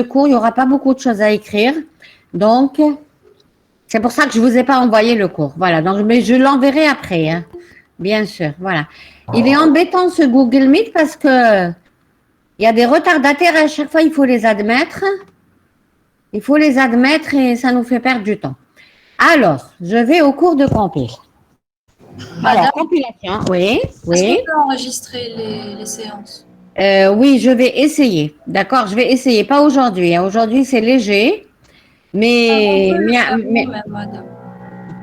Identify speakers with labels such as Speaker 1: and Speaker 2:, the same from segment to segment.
Speaker 1: cours, il n'y aura pas beaucoup de choses à écrire. Donc, c'est pour ça que je ne vous ai pas envoyé le cours. Voilà, donc, mais je l'enverrai après, hein, bien sûr. Voilà. Il est embêtant ce Google Meet parce que il y a des retardataires à chaque fois, il faut les admettre. Il faut les admettre et ça nous fait perdre du temps. Alors, je vais au cours de compil. Alors,
Speaker 2: Madame,
Speaker 1: compilation, oui,
Speaker 2: est-ce qu'on
Speaker 1: oui.
Speaker 2: peut enregistrer les séances?
Speaker 1: Oui, je vais essayer. D'accord, je vais essayer. Pas aujourd'hui, hein. Aujourd'hui, c'est léger.
Speaker 2: On
Speaker 1: Mais,
Speaker 2: peut le faire
Speaker 1: mais,
Speaker 2: nous-mêmes, madame.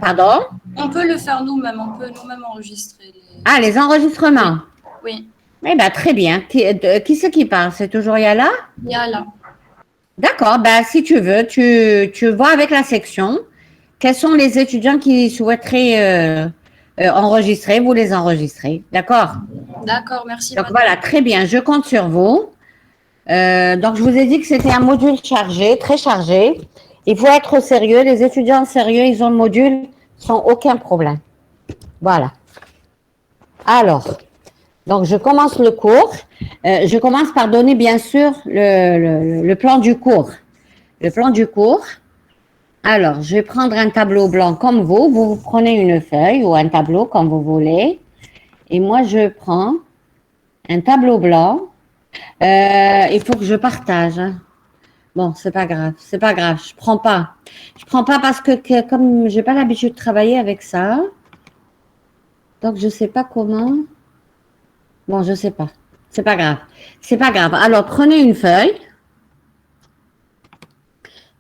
Speaker 1: pardon?
Speaker 2: On peut le faire nous-mêmes, on peut nous-mêmes enregistrer
Speaker 1: Ah,
Speaker 2: les
Speaker 1: les
Speaker 2: séances. Oui,
Speaker 1: enregistrements.
Speaker 2: oui.
Speaker 1: Eh bien, très bien. Qui c'est qui parle? C'est toujours Yala?
Speaker 2: Il y a là.
Speaker 1: D'accord, ben, si tu veux, tu vois avec la section quels sont les étudiants qui souhaiteraient enregistrer, vous les enregistrez. D'accord?
Speaker 2: D'accord, merci,
Speaker 1: Donc
Speaker 2: madame.
Speaker 1: voilà, très bien, je compte sur vous. Donc je vous ai dit que c'était un module chargé, très chargé. Il faut être sérieux. Les étudiants sérieux, ils ont le module sans aucun problème. Voilà. Alors, donc je commence le cours. Je commence par donner bien sûr le plan du cours. Le plan du cours. Alors, je vais prendre un tableau blanc comme vous. Vous prenez une feuille ou un tableau comme vous voulez. Et moi, je prends un tableau blanc. Il faut que je partage, hein. Bon, c'est pas grave, c'est pas grave. Je prends pas. Je prends pas parce que comme j'ai pas l'habitude de travailler avec ça, donc je sais pas comment. Bon, je sais pas. C'est pas grave. C'est pas grave. Alors, prenez une feuille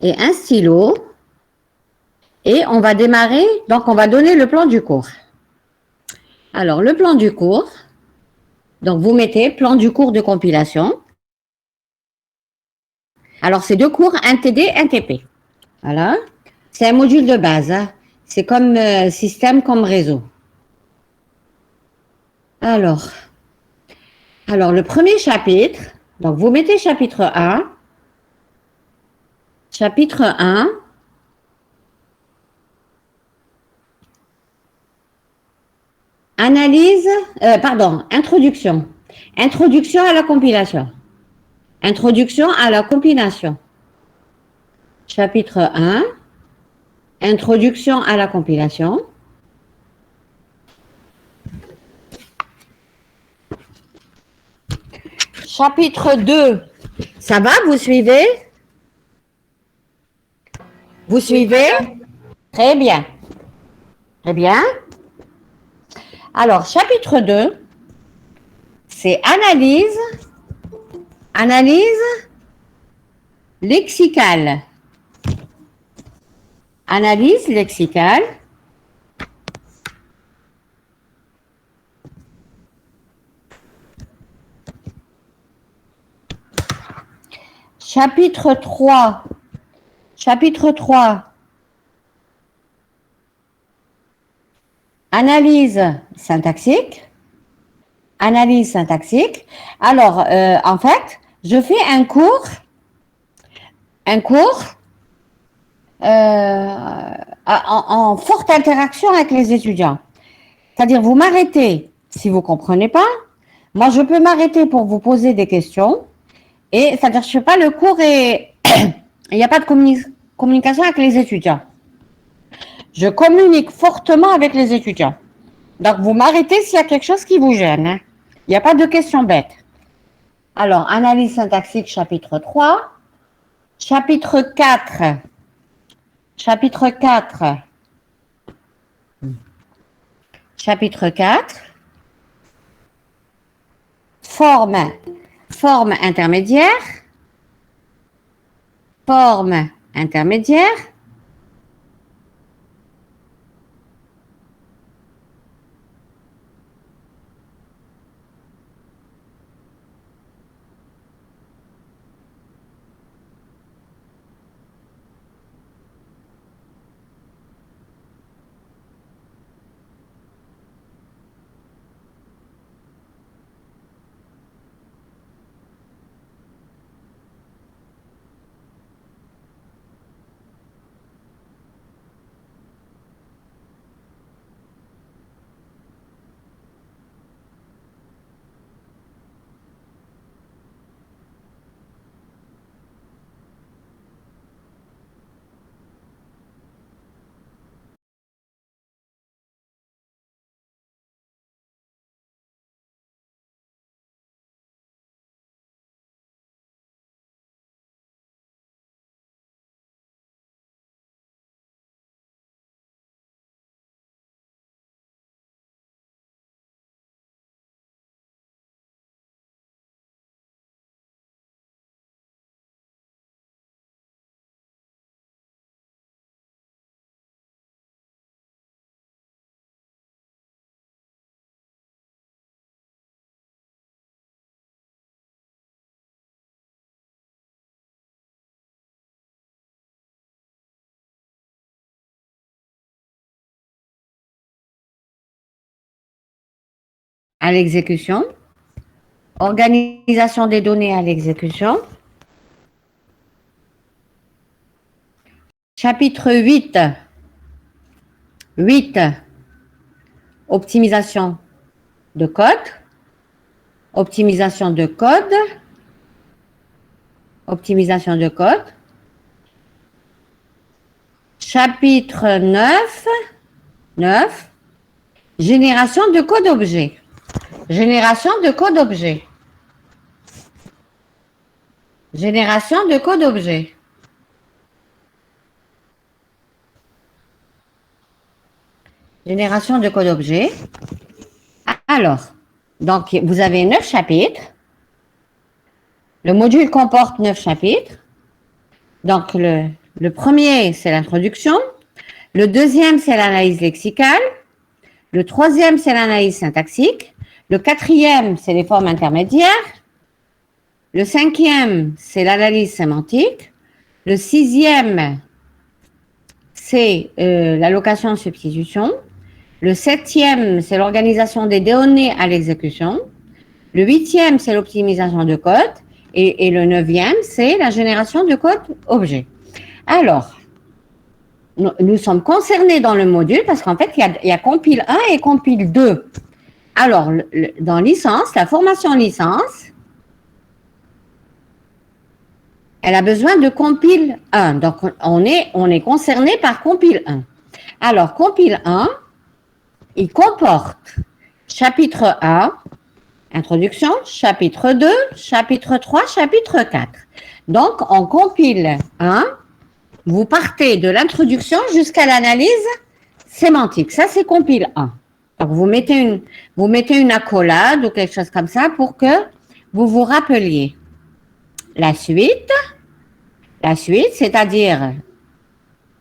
Speaker 1: et un stylo et on va démarrer. Donc, on va donner le plan du cours. Alors, le plan du cours. Donc, vous mettez plan du cours de compilation. Alors, c'est deux cours, un TD, un TP. Voilà. C'est un module de base, hein. C'est comme système, comme réseau. Alors, le premier chapitre, donc vous mettez chapitre 1. Chapitre 1. Analyse, introduction. Introduction à la compilation. Introduction à la compilation. Chapitre 1. Introduction à la compilation. Chapitre 2. Ça va, vous suivez? Vous
Speaker 2: Oui,
Speaker 1: suivez?
Speaker 2: madame.
Speaker 1: Très bien. Très bien. Alors, chapitre 2, c'est analyse lexicale. Analyse lexicale. Chapitre 3. Chapitre 3. Analyse syntaxique. Analyse syntaxique. Alors, en fait, je fais un cours en forte interaction avec les étudiants. C'est-à-dire, vous m'arrêtez si vous ne comprenez pas. Moi, je peux m'arrêter pour vous poser des questions. Et c'est-à-dire, je ne fais pas le cours et il n'y a pas de communication avec les étudiants. Je communique fortement avec les étudiants. Donc, vous m'arrêtez s'il y a quelque chose qui vous gêne, hein. Il n'y a pas de questions bêtes. Alors, analyse syntaxique, chapitre 3. Chapitre 4. Chapitre 4. Chapitre 4. Forme. Forme intermédiaire. Forme intermédiaire. à l'exécution. Organisation des données à l'exécution. Chapitre 8. 8. Optimisation de code. Optimisation de code. Optimisation de code. Chapitre 9. 9. Génération de code objet. Génération de code objet. Génération de code objet. Génération de code objet. Alors, donc vous avez 9 chapitres. Le module comporte 9 chapitres. Donc le premier, c'est l'introduction. Le deuxième, c'est l'analyse lexicale. Le troisième, c'est l'analyse syntaxique. Le quatrième, c'est les formes intermédiaires. Le cinquième, c'est l'analyse sémantique. Le sixième, c'est l'allocation-substitution. Le septième, c'est l'organisation des données à l'exécution. Le huitième, c'est l'optimisation de code. Et le neuvième, c'est la génération de code objet. Alors, nous sommes concernés dans le module parce qu'en fait, il y a compile 1 et compile 2. Alors, dans licence, la formation licence, elle a besoin de compile 1. Donc, on est concerné par compile 1. Alors, compile 1, il comporte chapitre 1, introduction, chapitre 2, chapitre 3, chapitre 4. Donc, en compile 1, vous partez de l'introduction jusqu'à l'analyse sémantique. Ça, c'est compile 1. Donc, vous mettez une accolade ou quelque chose comme ça pour que vous vous rappeliez. La suite, c'est-à-dire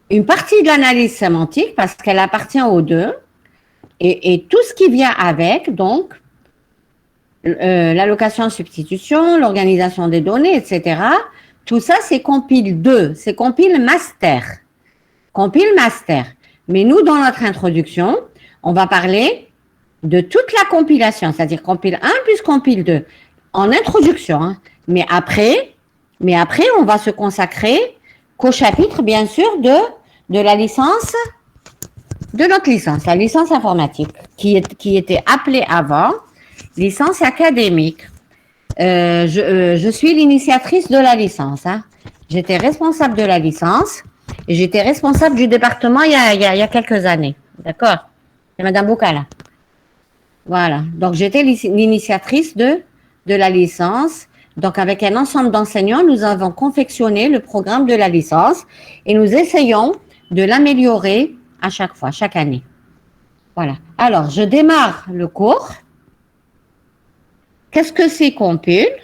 Speaker 1: une partie de l'analyse sémantique parce qu'elle appartient aux deux et tout ce qui vient avec, donc l'allocation substitution, l'organisation des données, etc. Tout ça, c'est compile 2, c'est compile master. Compile master. Mais nous, dans notre introduction, on va parler de toute la compilation, c'est-à-dire compile 1 plus compile 2, en introduction. Hein. Mais après, on va se consacrer qu'au chapitre, bien sûr, de la licence, de notre licence, la licence informatique, qui était appelée avant licence académique. Je suis l'initiatrice de la licence. Hein. J'étais responsable de la licence et j'étais responsable du département il y a quelques années. D'accord? C'est Madame Boukala. Voilà. Donc, j'étais l'initiatrice de la licence. Donc, avec un ensemble d'enseignants, nous avons confectionné le programme de la licence et nous essayons de l'améliorer à chaque fois, chaque année. Voilà. Alors, je démarre le cours. Qu'est-ce que c'est compile?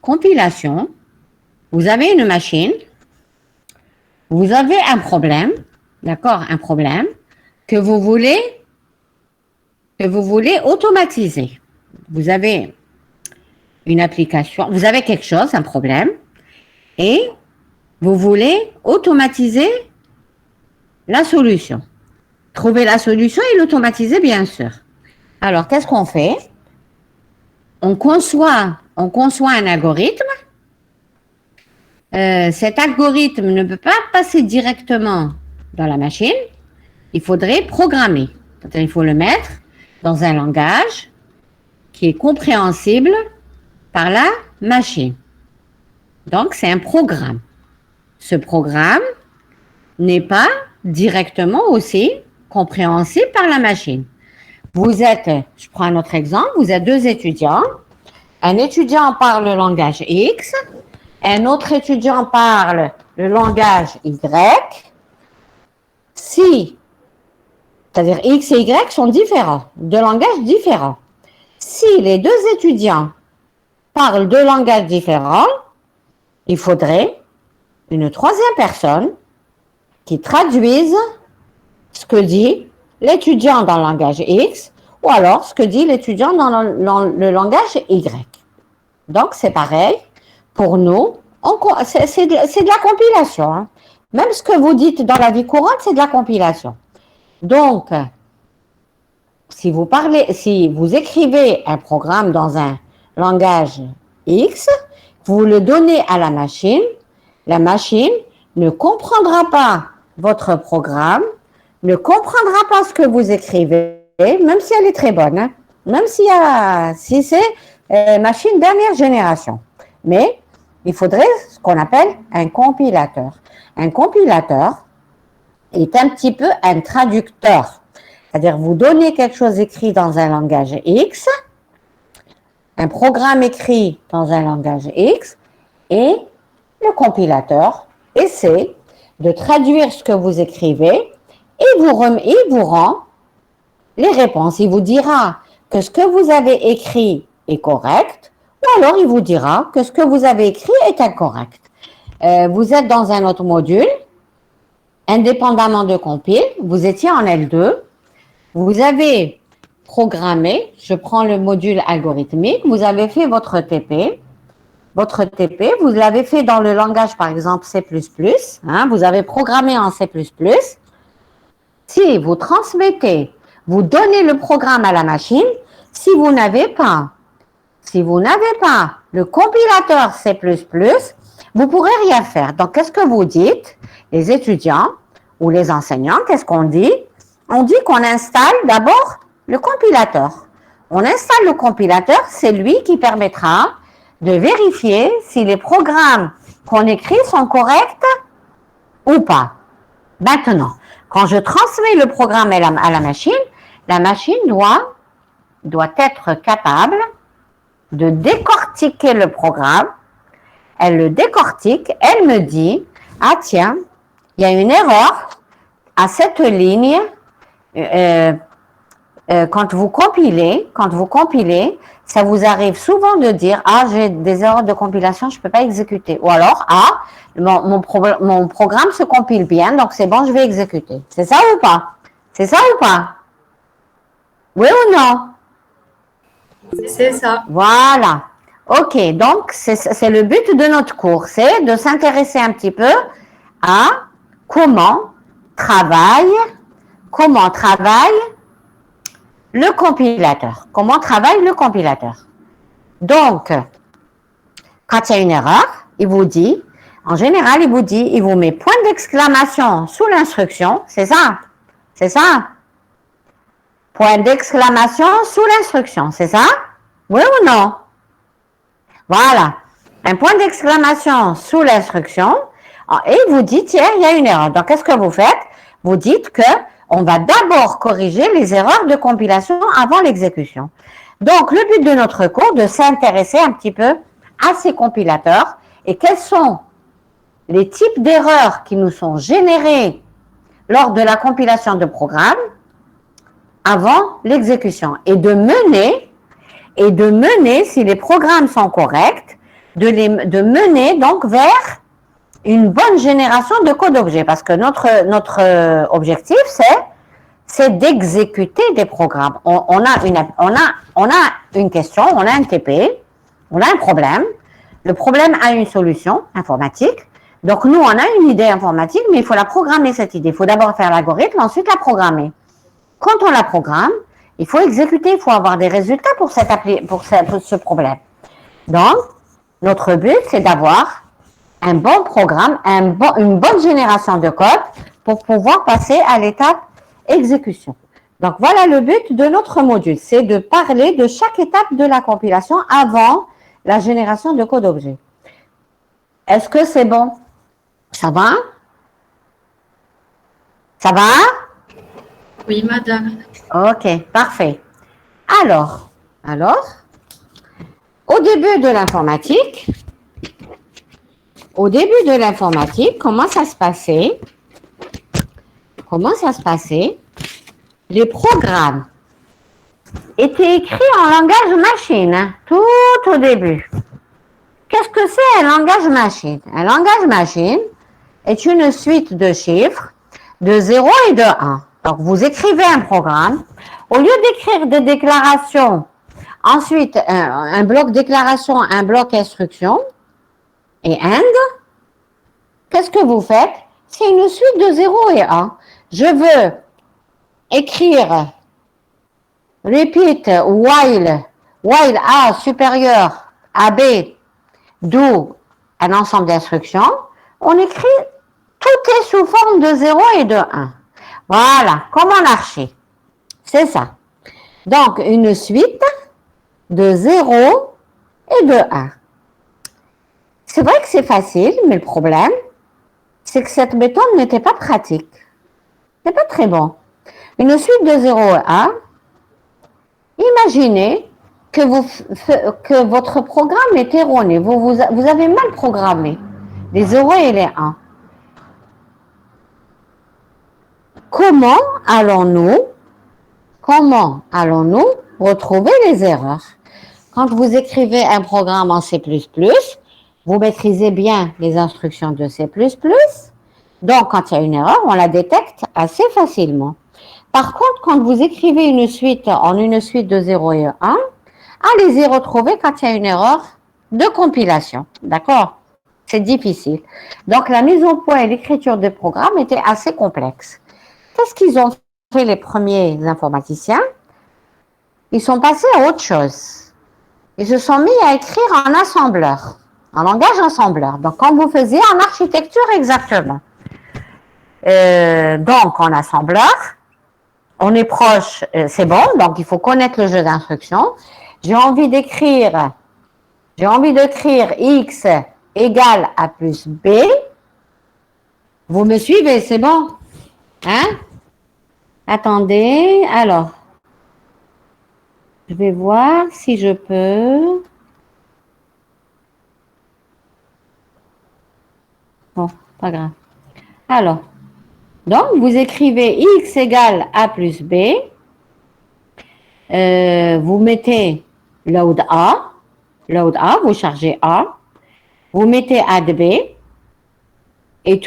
Speaker 1: Compilation. Vous avez une machine. Vous avez un problème. D'accord? Un problème que vous voulez automatiser. Vous avez une application, vous avez quelque chose, un problème, et vous voulez automatiser la solution. Trouver la solution et l'automatiser, bien sûr. Alors, qu'est-ce qu'on fait? On conçoit un algorithme. Cet algorithme ne peut pas passer directement dans la machine. Il faudrait programmer. C'est-à-dire, il faut le mettre dans un langage qui est compréhensible par la machine. Donc, c'est un programme. Ce programme n'est pas directement aussi compréhensible par la machine. Je prends un autre exemple, vous êtes deux étudiants. Un étudiant parle le langage X, un autre étudiant parle le langage Y. C'est-à-dire X et Y sont différents, deux langages différents. Si les deux étudiants parlent deux langages différents, il faudrait une troisième personne qui traduise ce que dit l'étudiant dans le langage X ou alors ce que dit l'étudiant dans le langage Y. Donc, c'est pareil. Pour nous, c'est de la compilation. Hein. Même ce que vous dites dans la vie courante, c'est de la compilation. Donc, si vous écrivez un programme dans un langage X, vous le donnez à la machine ne comprendra pas votre programme, ne comprendra pas ce que vous écrivez, même si elle est très bonne, hein, même si c'est machine dernière génération. Mais il faudrait ce qu'on appelle un compilateur. Un compilateur est un petit peu un traducteur. C'est-à-dire, vous donnez quelque chose écrit dans un langage X, un programme écrit dans un langage X, et le compilateur essaie de traduire ce que vous écrivez et vous rend les réponses. Il vous dira que ce que vous avez écrit est correct, ou alors il vous dira que ce que vous avez écrit est incorrect. Vous êtes dans un autre module, indépendamment de compile, vous étiez en L2, vous avez programmé, je prends le module algorithmique, vous avez fait votre TP, vous l'avez fait dans le langage, par exemple, C++, hein, vous avez programmé en C++. Si vous transmettez, vous donnez le programme à la machine, si vous n'avez pas le compilateur C++, vous ne pourrez rien faire. Donc, qu'est-ce que vous dites, les étudiants ou les enseignants, qu'est-ce qu'on dit? On dit qu'on installe d'abord le compilateur. On installe le compilateur, c'est lui qui permettra de vérifier si les programmes qu'on écrit sont corrects ou pas. Maintenant, quand je transmets le programme à la machine doit être capable de décortiquer le programme. Elle le décortique, elle me dit, ah tiens, il y a une erreur à cette ligne. Quand vous compilez, ça vous arrive souvent de dire, ah, j'ai des erreurs de compilation, je ne peux pas exécuter. Ou alors, ah, mon programme se compile bien, donc c'est bon, je vais exécuter. C'est ça ou pas? C'est ça ou pas? Oui ou non?
Speaker 2: C'est ça.
Speaker 1: Voilà. Ok, donc c'est le but de notre cours, c'est de s'intéresser un petit peu à comment travaille le compilateur. Comment travaille le compilateur? Donc, quand il y a une erreur, en général, il vous met point d'exclamation sous l'instruction, c'est ça? C'est ça? Point d'exclamation sous l'instruction, c'est ça? Oui ou non? Voilà. Un point d'exclamation sous l'instruction, et il vous dit, tiens, il y a une erreur. Donc, qu'est-ce que vous faites? Vous dites que on va d'abord corriger les erreurs de compilation avant l'exécution. Donc, le but de notre cours, de s'intéresser un petit peu à ces compilateurs et quels sont les types d'erreurs qui nous sont générées lors de la compilation de programmes avant l'exécution et de mener, si les programmes sont corrects, de mener donc vers une bonne génération de code objet, parce que notre objectif, c'est d'exécuter des programmes. On a une question, on a un TP, on a un problème. Le problème a une solution informatique. Donc, nous, on a une idée informatique, mais il faut la programmer, cette idée. Il faut d'abord faire l'algorithme, ensuite la programmer. Quand on la programme, il faut exécuter, il faut avoir des résultats pour ce problème. Donc, notre but, c'est d'avoir un bon programme, une bonne génération de code pour pouvoir passer à l'étape exécution. Donc, voilà le but de notre module, c'est de parler de chaque étape de la compilation avant la génération de code objet. Est-ce que c'est bon? Ça va? Ça va?
Speaker 2: Oui, madame.
Speaker 1: Ok, parfait. Alors, au début de l'informatique, comment ça se passait? Les programmes étaient écrits en langage machine, hein, tout au début. Qu'est-ce que c'est un langage machine? Un langage machine est une suite de chiffres de 0 et de 1. Donc, vous écrivez un programme. Au lieu d'écrire des déclarations, ensuite un bloc déclaration, un bloc instruction et AND, qu'est-ce que vous faites? C'est une suite de 0 et 1. Je veux écrire repeat, while A supérieur à B, d'où un ensemble d'instructions, on écrit tout est sous forme de 0 et de 1. Voilà, comme en archi. C'est ça. Donc, une suite de 0 et de 1. C'est vrai que c'est facile, mais le problème, c'est que cette méthode n'était pas pratique. C'est pas très bon. Une suite de 0 et 1, imaginez que votre programme est erroné. Vous avez mal programmé les 0 et les 1. Comment allons-nous retrouver les erreurs? Quand vous écrivez un programme en C++, vous maîtrisez bien les instructions de C++. Donc, quand il y a une erreur, on la détecte assez facilement. Par contre, quand vous écrivez une suite de 0 et 1, allez-y retrouver quand il y a une erreur de compilation. D'accord? C'est difficile. Donc, la mise au point et l'écriture des programmes étaient assez complexes. Qu'est-ce qu'ils ont fait les premiers informaticiens? Ils sont passés à autre chose. Ils se sont mis à écrire en assembleur, en langage assembleur. Donc, comme vous faisiez en architecture exactement. Donc, en assembleur, on est proche, c'est bon, donc il faut connaître le jeu d'instructions. J'ai envie d'écrire X égale A plus B. Vous me suivez, c'est bon? Hein? Attendez, alors, je vais voir si je peux. Bon, pas grave. Alors, donc, vous écrivez X égale A plus B. Vous mettez load A, vous chargez A. Vous mettez add B. Et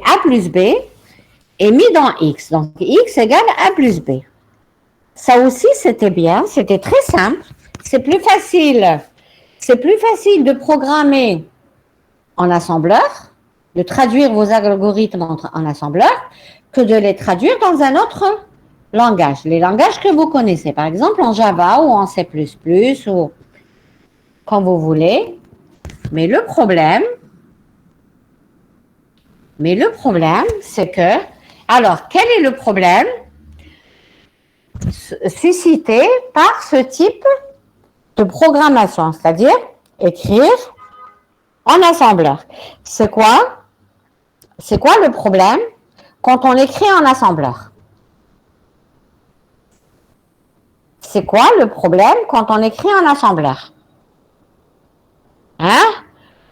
Speaker 1: A plus B est mis dans X. Donc, X égale A plus B. Ça aussi, c'était bien. C'était très simple. C'est plus facile. C'est plus facile de programmer en assembleur, de traduire vos algorithmes en assembleur, que de les traduire dans un autre langage. Les langages que vous connaissez, par exemple en Java ou en C++ ou quand vous voulez. Mais le problème, c'est que, alors, quel est le problème suscité par ce type de programmation, c'est-à-dire écrire en assembleur? C'est quoi le problème quand on écrit en assembleur? C'est quoi le problème quand on écrit en assembleur? Hein?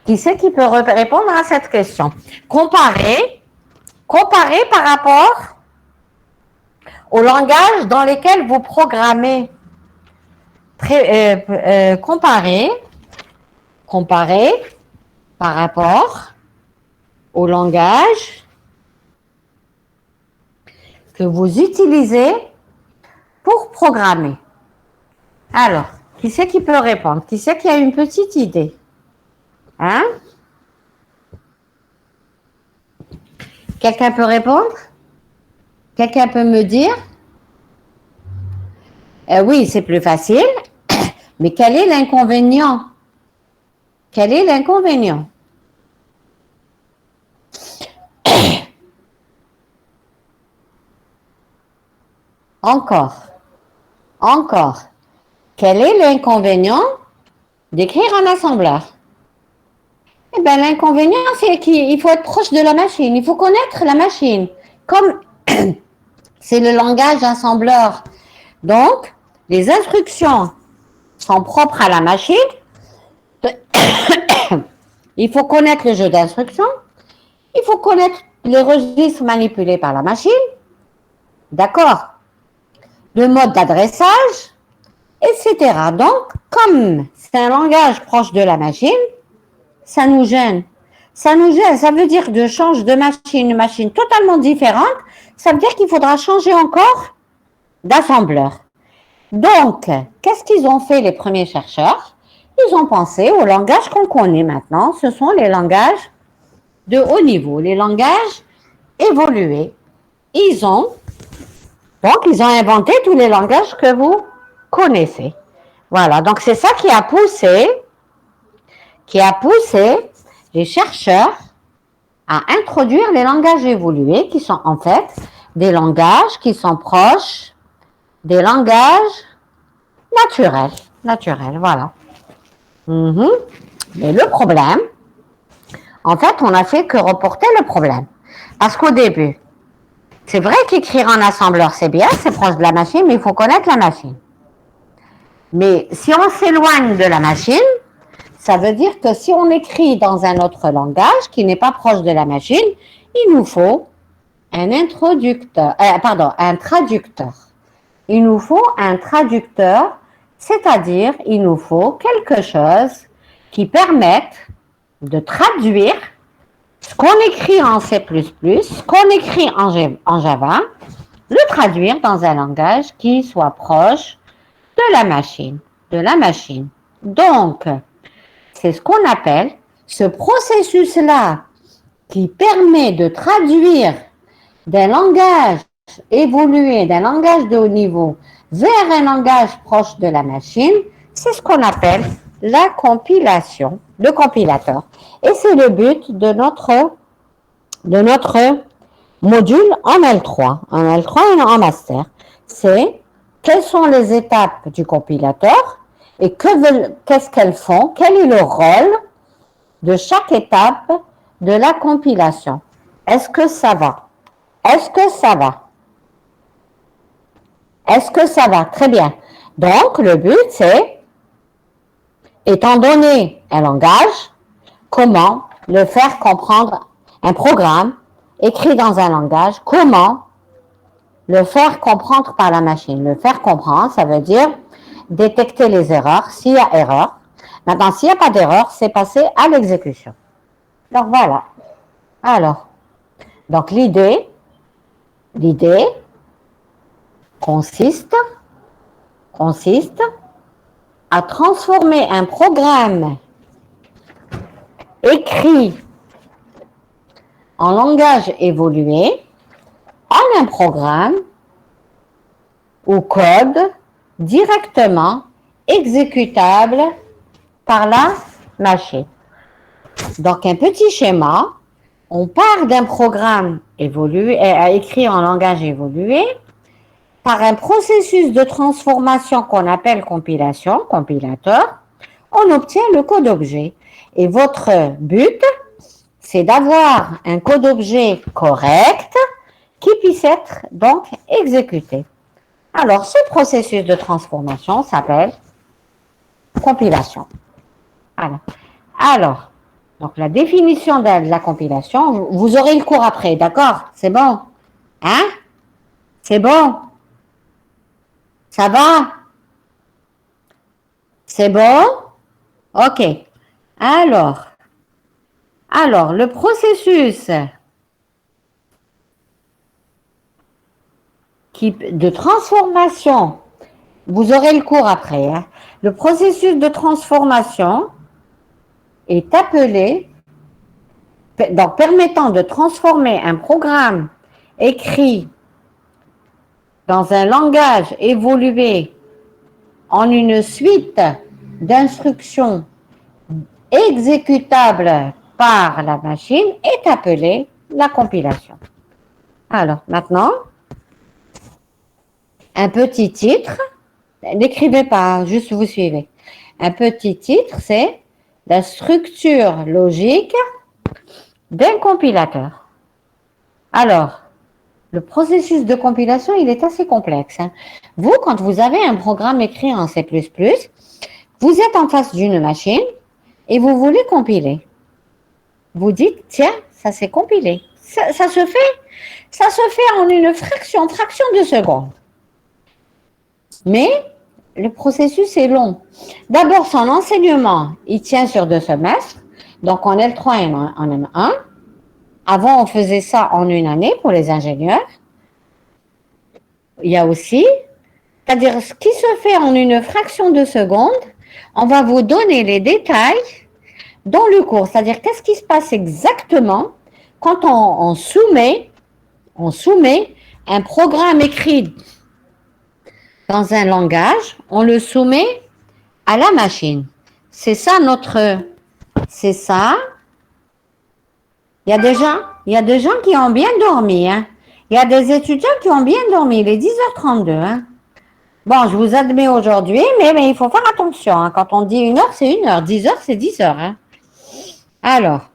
Speaker 1: Qui c'est qui peut répondre à cette question? Comparer par rapport au langage dans lesquels vous programmez. Comparer par rapport au langage que vous utilisez pour programmer. Alors, qui c'est qui peut répondre? Qui c'est qui a une petite idée? Hein? Quelqu'un peut répondre? Quelqu'un peut me dire? Oui, c'est plus facile, mais quel est l'inconvénient? Quel est l'inconvénient? Encore. Quel est l'inconvénient d'écrire en assembleur? Eh bien, l'inconvénient, c'est qu'il faut être proche de la machine. Il faut connaître la machine. Comme c'est le langage assembleur. Donc, les instructions sont propres à la machine. Il faut connaître le jeu d'instructions. Il faut connaître les registres manipulés par la machine. D'accord? Le mode d'adressage, etc. Donc, comme c'est un langage proche de la machine, ça nous gêne. Ça veut dire de changer de machine, une machine totalement différente. Ça veut dire qu'il faudra changer encore d'assembleur. Donc, qu'est-ce qu'ils ont fait les premiers chercheurs? Ils ont pensé aux langages qu'on connaît maintenant. Ce sont les langages de haut niveau, les langages évolués. Ils ont Donc, ils ont inventé tous les langages que vous connaissez. Voilà, donc c'est ça qui a poussé les chercheurs à introduire les langages évolués, qui sont en fait des langages qui sont proches des langages naturels, voilà. Mais le problème, en fait, on n'a fait que reporter le problème. Parce qu'au début, c'est vrai qu'écrire en assembleur, c'est bien, c'est proche de la machine, mais il faut connaître la machine. Mais si on s'éloigne de la machine, ça veut dire que si on écrit dans un autre langage qui n'est pas proche de la machine, il nous faut un traducteur. Il nous faut un traducteur, c'est-à-dire il nous faut quelque chose qui permette de traduire ce qu'on écrit en C++, ce qu'on écrit en Java, le traduire dans un langage qui soit proche de la machine. Donc, c'est ce qu'on appelle ce processus-là qui permet de traduire d'un langage évolué, d'un langage de haut niveau vers un langage proche de la machine, c'est ce qu'on appelle la compilation, le compilateur. Et c'est le but de notre module en L3 et en master. C'est quelles sont les étapes du compilateur et qu'est-ce qu'elles font, quel est le rôle de chaque étape de la compilation. Est-ce que ça va? Est-ce que ça va? Est-ce que ça va? Très bien. Donc, le but, c'est, étant donné un langage, comment le faire comprendre un programme écrit dans un langage, comment le faire comprendre par la machine. Le faire comprendre, ça veut dire détecter les erreurs, s'il y a erreur. Maintenant, s'il n'y a pas d'erreur, c'est passer à l'exécution. Donc, voilà. Alors, donc l'idée consiste à transformer un programme écrit en langage évolué en un programme ou code directement exécutable par la machine. Donc, un petit schéma, on part d'un programme écrit en langage évolué par un processus de transformation qu'on appelle compilation, compilateur, on obtient le code objet. Et votre but, c'est d'avoir un code objet correct qui puisse être donc exécuté. Alors, ce processus de transformation s'appelle compilation. Alors, donc la définition de la compilation, vous aurez le cours après, d'accord? C'est bon? Hein? C'est bon? Ça va? C'est bon? Ok. Alors, le processus de transformation, vous aurez le cours après, hein? Le processus de transformation est appelé, donc permettant de transformer un programme écrit dans un langage évolué en une suite d'instructions exécutables par la machine est appelé la compilation. Alors, maintenant, un petit titre, n'écrivez pas, juste vous suivez. Un petit titre, c'est la structure logique d'un compilateur. Alors, le processus de compilation, il est assez complexe. Hein. Vous, quand vous avez un programme écrit en C++, vous êtes en face d'une machine et vous voulez compiler. Vous dites, tiens, ça s'est compilé. Ça se fait en une fraction de seconde. Mais le processus est long. D'abord, son enseignement, il tient sur 2 semestres. Donc, en L3 et en M1. Avant, on faisait ça en 1 année pour les ingénieurs. Il y a aussi, c'est-à-dire ce qui se fait en une fraction de seconde, on va vous donner les détails dans le cours. C'est-à-dire qu'est-ce qui se passe exactement quand on soumet un programme écrit dans un langage, on le soumet à la machine. C'est ça c'est ça. Il y a des gens qui ont bien dormi, hein. Il y a des étudiants qui ont bien dormi. Il est 10h32, hein. Bon, je vous admets aujourd'hui, mais il faut faire attention, hein. Quand on dit 1 heure, c'est 1 heure. 10 heures, c'est 10 heures, hein. Alors,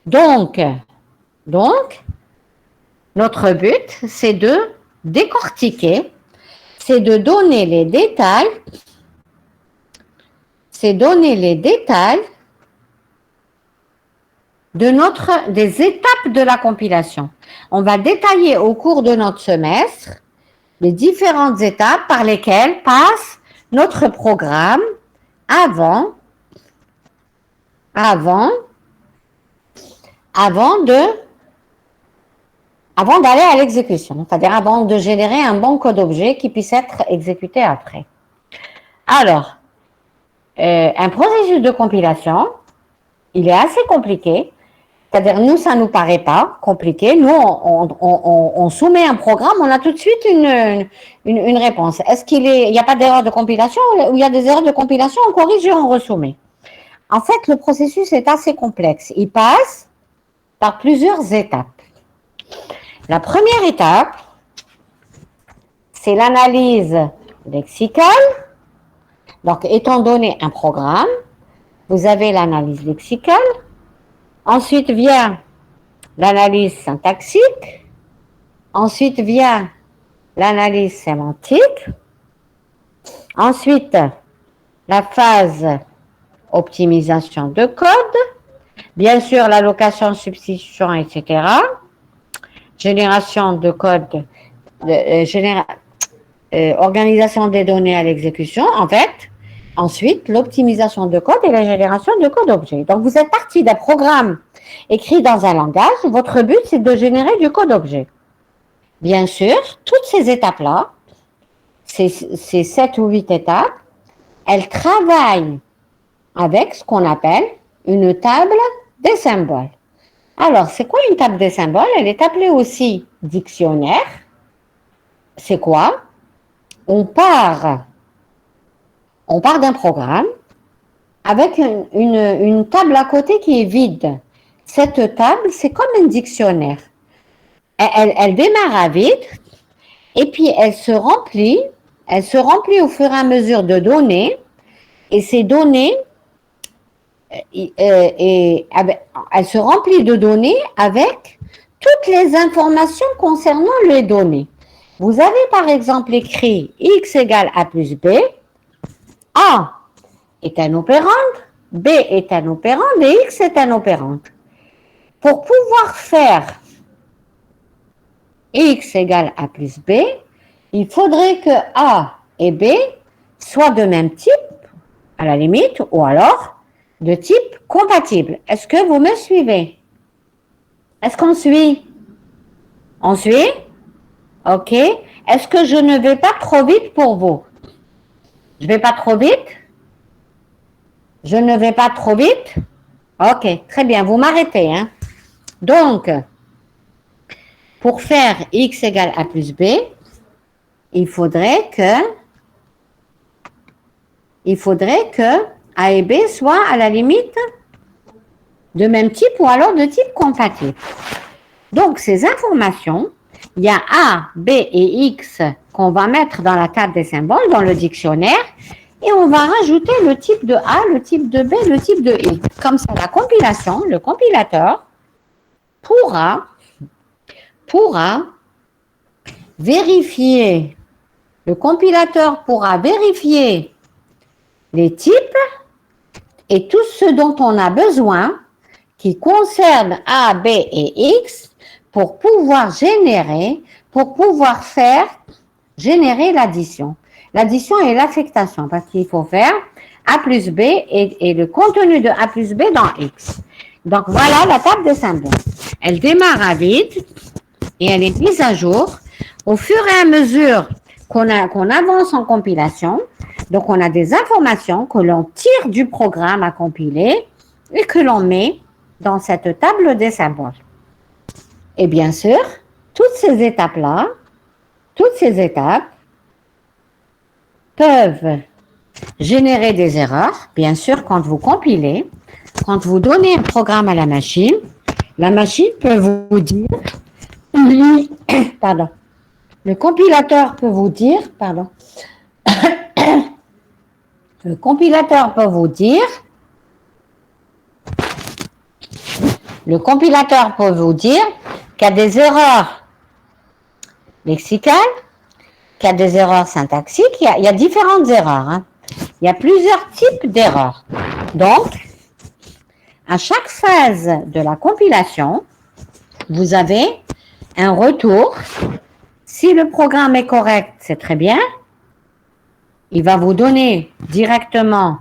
Speaker 1: donc, notre but, c'est de décortiquer, c'est de donner les détails, des étapes de la compilation. On va détailler au cours de notre semestre les différentes étapes par lesquelles passe notre programme avant d'aller à l'exécution, c'est-à-dire avant de générer un bon code objet qui puisse être exécuté après. Alors, un processus de compilation, il est assez compliqué. C'est-à-dire, nous, ça ne nous paraît pas compliqué. Nous, on soumet un programme, on a tout de suite une réponse. Est-ce il n'y a pas d'erreur de compilation ou il y a des erreurs de compilation, on corrige et on resoumet. En fait, le processus est assez complexe. Il passe par plusieurs étapes. La première étape, c'est l'analyse lexicale. Donc, étant donné un programme, vous avez l'analyse lexicale. Ensuite vient l'analyse syntaxique. Ensuite vient l'analyse sémantique. Ensuite, la phase optimisation de code. Bien sûr, l'allocation, substitution, etc. Génération de code, organisation des données à l'exécution, en fait. Ensuite, l'optimisation de code et la génération de code objet. Donc, vous êtes parti d'un programme écrit dans un langage. Votre but, c'est de générer du code objet. Bien sûr, toutes ces étapes-là, ces 7 ou 8 étapes, elles travaillent avec ce qu'on appelle une table des symboles. Alors, c'est quoi une table des symboles? Elle est appelée aussi dictionnaire. C'est quoi? On part d'un programme avec une table à côté qui est vide. Cette table, c'est comme un dictionnaire. Elle démarre à vide et puis elle se remplit au fur et à mesure de données et ces données, elle se remplit de données avec toutes les informations concernant les données. Vous avez par exemple écrit x égale a plus b. A est un opérande, B est un opérande et X est un opérande. Pour pouvoir faire X égale A plus B, il faudrait que A et B soient de même type, à la limite, ou alors de type compatible. Est-ce que vous me suivez? Est-ce qu'on suit? On suit? Ok. Est-ce que je ne vais pas trop vite pour vous? Je vais pas trop vite? Je ne vais pas trop vite? Ok, très bien, vous m'arrêtez, hein. Donc, pour faire x égale a plus b, il faudrait que a et b soient à la limite de même type ou alors de type compatible. Donc, ces informations, il y a a, b et x qu'on va mettre dans la table des symboles, dans le dictionnaire, et on va rajouter le type de A, le type de B, le type de X. Comme ça, la compilation, le compilateur pourra vérifier, les types et tout ce dont on a besoin qui concerne A, B et X pour pouvoir générer l'addition. L'addition et l'affectation, parce qu'il faut faire A plus B et le contenu de A plus B dans X. Donc, voilà la table des symboles. Elle démarre à vide et elle est mise à jour au fur et à mesure qu'on avance en compilation. Donc, on a des informations que l'on tire du programme à compiler et que l'on met dans cette table des symboles. Et bien sûr, toutes ces étapes-là, toutes ces étapes peuvent générer des erreurs. Bien sûr, quand vous compilez, quand vous donnez un programme à la machine peut vous dire, pardon, le compilateur peut vous dire, pardon, le compilateur peut vous dire, qu'il y a des erreurs lexicales, qu'il y a des erreurs syntaxiques, il y a différentes erreurs. Hein. Il y a plusieurs types d'erreurs. Donc, à chaque phase de la compilation, vous avez un retour. Si le programme est correct, c'est très bien. Il va vous donner directement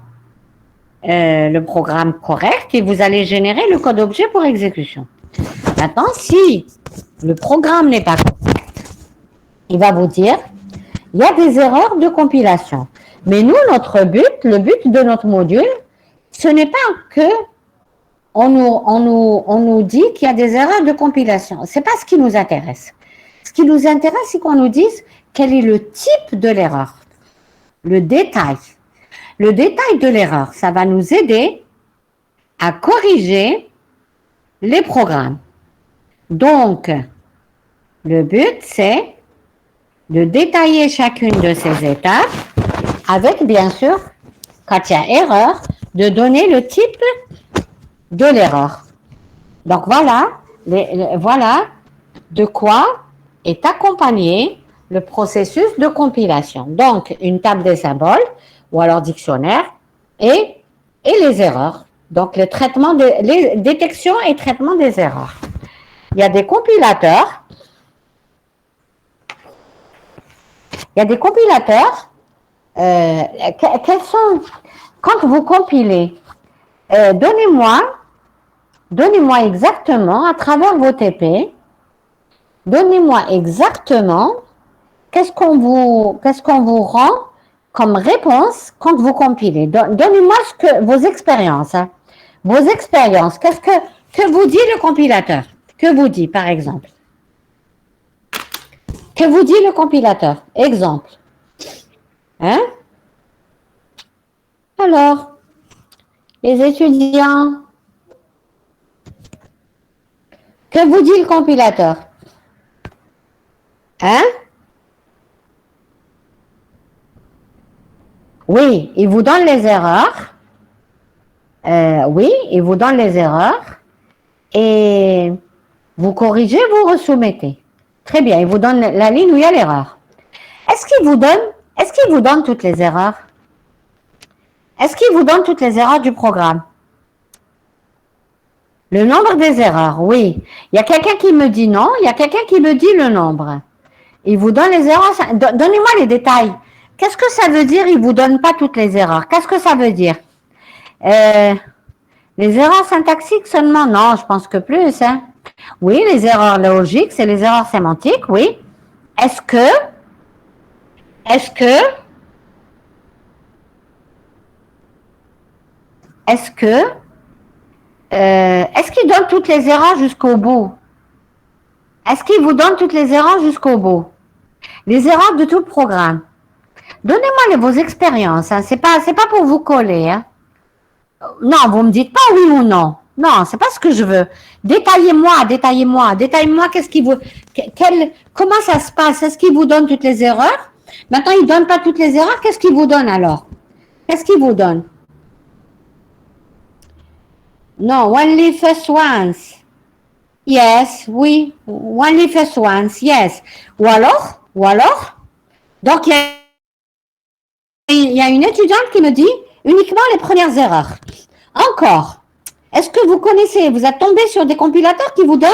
Speaker 1: le programme correct et vous allez générer le code objet pour exécution. Maintenant, si le programme n'est pas correct, il va vous dire il y a des erreurs de compilation. Mais nous, notre but, le but de notre module, ce n'est pas que on nous dit qu'il y a des erreurs de compilation. Ce n'est pas ce qui nous intéresse. Ce qui nous intéresse, c'est qu'on nous dise quel est le type de l'erreur, le détail. Le détail de l'erreur, ça va nous aider à corriger les programmes. Donc, le but, c'est de détailler chacune de ces étapes avec, bien sûr, quand il y a erreur, de donner le type de l'erreur. Donc, voilà de quoi est accompagné le processus de compilation. Donc, une table des symboles ou alors dictionnaire et les erreurs. Donc, les détections et traitement des erreurs. Il y a des compilateurs. Quels sont, quand vous compilez, donnez-moi exactement, à travers vos TP, donnez-moi exactement qu'est-ce qu'on vous rend comme réponse quand vous compilez. Donnez-moi vos expériences. Hein. Vos expériences. Que vous dit le compilateur? Que vous dit, par exemple? Que vous dit le compilateur? Exemple. Hein? Alors, les étudiants, que vous dit le compilateur? Hein? Oui, il vous donne les erreurs. Oui, il vous donne les erreurs. Et vous corrigez, vous resoumettez. Très bien, il vous donne la ligne où il y a l'erreur. Est-ce qu'il vous donne toutes les erreurs? Est-ce qu'il vous donne toutes les erreurs du programme? Le nombre des erreurs, oui. Il y a quelqu'un qui me dit non, il y a quelqu'un qui me dit le nombre. Il vous donne les erreurs. Donnez-moi les détails. Qu'est-ce que ça veut dire, il ne vous donne pas toutes les erreurs? Qu'est-ce que ça veut dire? Les erreurs syntaxiques seulement? Non, je pense que plus. Hein. Oui, les erreurs logiques, c'est les erreurs sémantiques, oui. Est-ce qu'il donne toutes les erreurs jusqu'au bout? Est-ce qu'il vous donne toutes les erreurs jusqu'au bout? Les erreurs de tout le programme. Donnez-moi vos expériences. Hein. C'est pas pour vous coller. Hein. Non, vous me dites pas oui ou non. Non, c'est pas ce que je veux. Détaillez-moi. Qu'est-ce qui vous, comment ça se passe? Est-ce qu'il vous donne toutes les erreurs? Maintenant, il donne pas toutes les erreurs. Qu'est-ce qu'il vous donne alors? Qu'est-ce qu'il vous donne? Non, only first ones. Yes, oui. Only first ones, yes. Ou alors, donc il y a une étudiante qui me dit uniquement les premières erreurs. Encore. Est-ce que vous connaissez, vous êtes tombé sur des compilateurs qui vous donnent?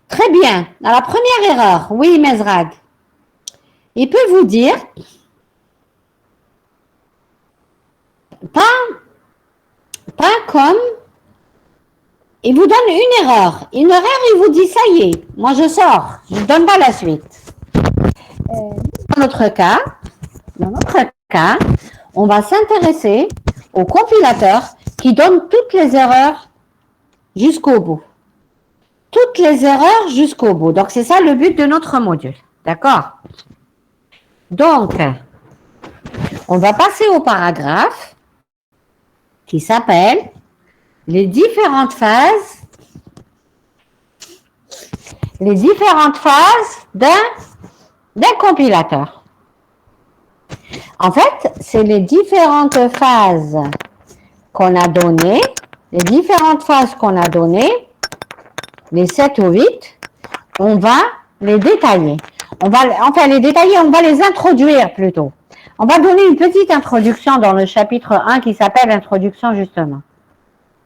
Speaker 1: Très bien. Dans la première erreur, oui, Mesrag. Il peut vous dire pas comme il vous donne une erreur. Une erreur, il vous dit ça y est, moi je sors, je ne donne pas la suite. Dans notre cas, on va s'intéresser au compilateur qui donne toutes les erreurs jusqu'au bout. Toutes toutes les erreurs jusqu'au bout. Donc, c'est ça le but de notre module. D'accord? Donc, on va passer au paragraphe qui s'appelle les différentes phases d'un compilateur. En fait, c'est les différentes phases qu'on a données, les 7 ou 8, on va les détailler. On va les introduire plutôt. On va donner une petite introduction dans le chapitre 1 qui s'appelle Introduction justement.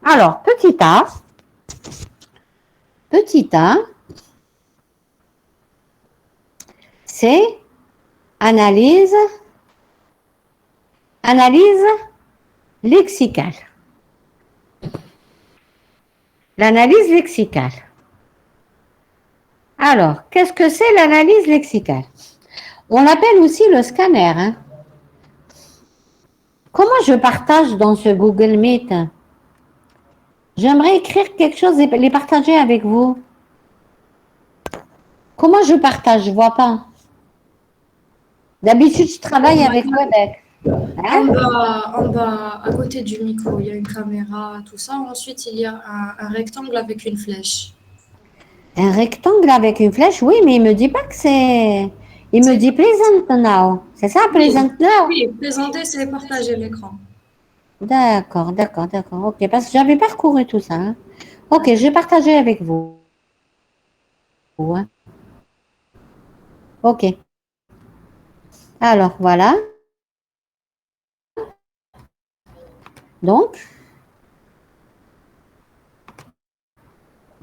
Speaker 1: Alors, petit a, c'est analyse lexicale. L'analyse lexicale. Alors, qu'est-ce que c'est l'analyse lexicale? On l'appelle aussi le scanner. Hein? Comment je partage dans ce Google Meet? J'aimerais écrire quelque chose et les partager avec vous. Comment je partage? Je ne vois pas. D'habitude, je travaille avec Webex.
Speaker 2: Hein? En bas, à côté du micro, il y a une caméra, tout ça. Ensuite, il y a un rectangle avec une flèche.
Speaker 1: Un rectangle avec une flèche, oui, mais il ne me dit pas que c'est... Il me dit Present Now. C'est ça, Present Now?
Speaker 2: Oui, présenter, c'est partager l'écran.
Speaker 1: D'accord. Ok, parce que j'avais parcouru tout ça. Hein. Ok, je vais partager avec vous. Hein. Ok. Alors, voilà. Donc.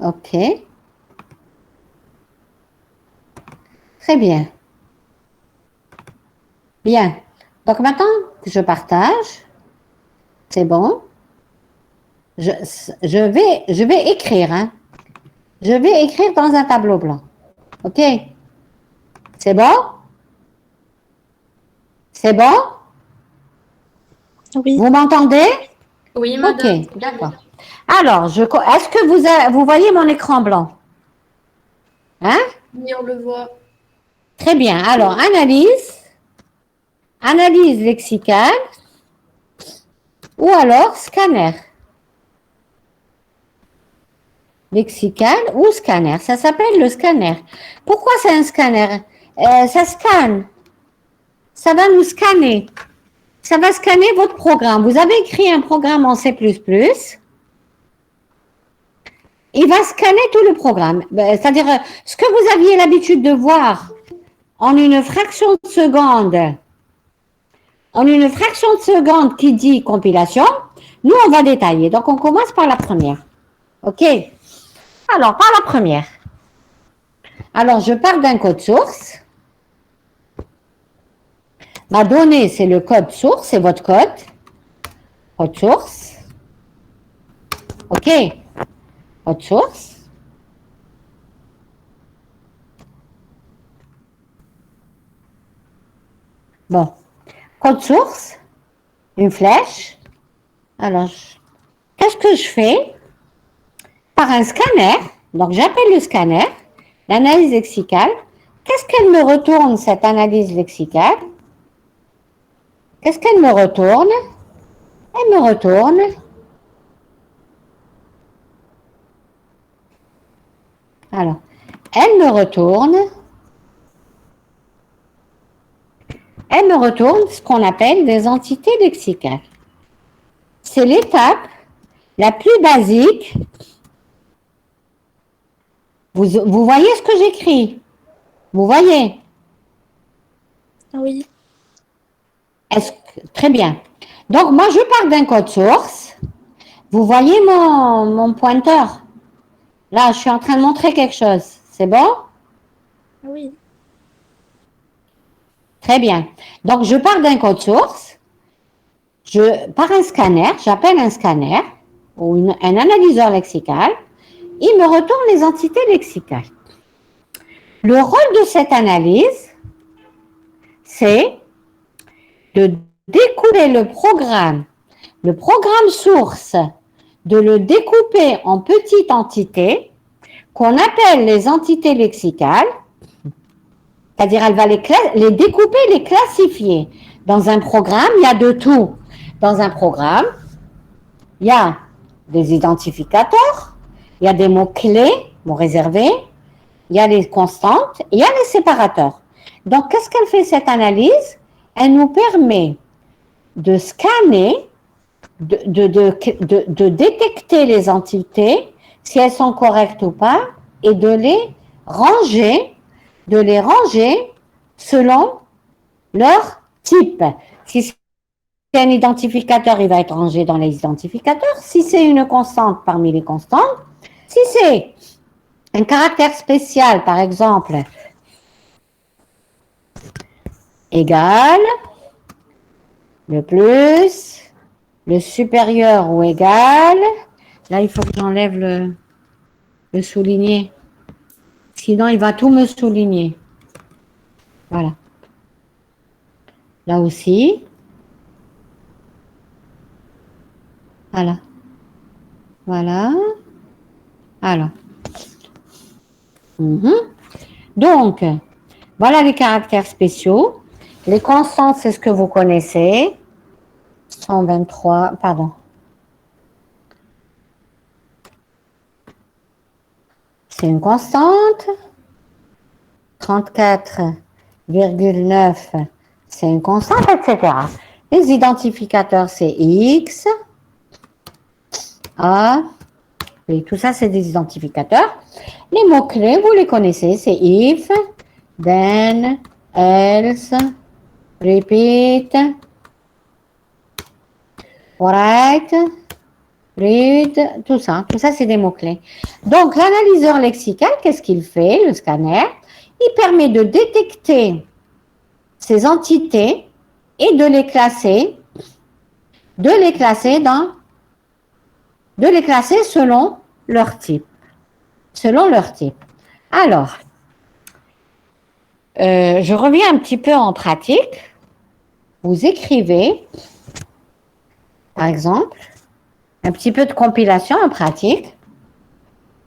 Speaker 1: Ok. Très bien. Bien. Donc maintenant, je partage. C'est bon. Je vais écrire. Hein. Je vais écrire dans un tableau blanc. Ok. C'est bon? C'est bon?
Speaker 3: Oui.
Speaker 1: Vous m'entendez?
Speaker 2: Oui, madame.
Speaker 1: Ok, d'accord. Alors, est-ce que vous voyez mon écran blanc? Hein?
Speaker 2: Oui, on le voit.
Speaker 1: Très bien. Alors, analyse lexicale ou alors scanner. Lexical ou scanner. Ça s'appelle le scanner. Pourquoi c'est un scanner? Ça scanne. Ça va nous scanner. Ça va scanner votre programme. Vous avez écrit un programme en C++. Il va scanner tout le programme. C'est-à-dire, ce que vous aviez l'habitude de voir en une fraction de seconde qui dit compilation, nous, on va détailler. Donc, on commence par la première. OK? Alors, par la première. Alors, je pars d'un code source. Ma donnée, c'est le code source, c'est votre code. Code source. OK? Code source. Bon. Code source. Une flèche. Alors, qu'est-ce que je fais? Par un scanner. Donc, j'appelle le scanner. L'analyse lexicale. Qu'est-ce qu'elle me retourne, cette analyse lexicale? Qu'est-ce qu'elle me retourne? Elle me retourne alors, elle me retourne ce qu'on appelle des entités lexicales. C'est l'étape la plus basique. Vous voyez ce que j'écris? Vous voyez?
Speaker 3: Oui.
Speaker 1: Très bien. Donc, moi, je pars d'un code source. Vous voyez mon pointeur? Là, je suis en train de montrer quelque chose. C'est bon?
Speaker 3: Oui.
Speaker 1: Très bien. Donc, je pars d'un code source. Par un scanner, j'appelle un scanner ou un analyseur lexical. Il me retourne les entités lexicales. Le rôle de cette analyse, c'est de découper le programme source, de le découper en petites entités qu'on appelle les entités lexicales, c'est-à-dire elle va les découper, les classifier. Dans un programme, il y a de tout. Dans un programme, il y a des identificateurs, il y a des mots-clés, mots réservés, il y a les constantes, il y a les séparateurs. Donc, qu'est-ce qu'elle fait cette analyse? Elle nous permet de scanner, de détecter les entités, si elles sont correctes ou pas, et de les ranger selon leur type. Si c'est un identificateur, il va être rangé dans les identificateurs. Si c'est une constante, parmi les constantes. Si c'est un caractère spécial, par exemple, égal, le plus, le supérieur ou égal. Là, il faut que j'enlève le souligné. Sinon, il va tout me souligner. Voilà. Là aussi. Voilà. Voilà. Alors. Donc, voilà les caractères spéciaux. Les constantes, c'est ce que vous connaissez. 123, pardon. C'est une constante. 34,9, c'est une constante, etc. Les identificateurs, c'est X, A, et tout ça, c'est des identificateurs. Les mots-clés, vous les connaissez, c'est if, then, else, repeat, write, read, tout ça c'est des mots-clés. Donc, l'analyseur lexical, qu'est-ce qu'il fait, le scanner? Il permet de détecter ces entités et de les classer selon leur type. Alors, je reviens un petit peu en pratique. Vous écrivez, par exemple, un petit peu de compilation en pratique.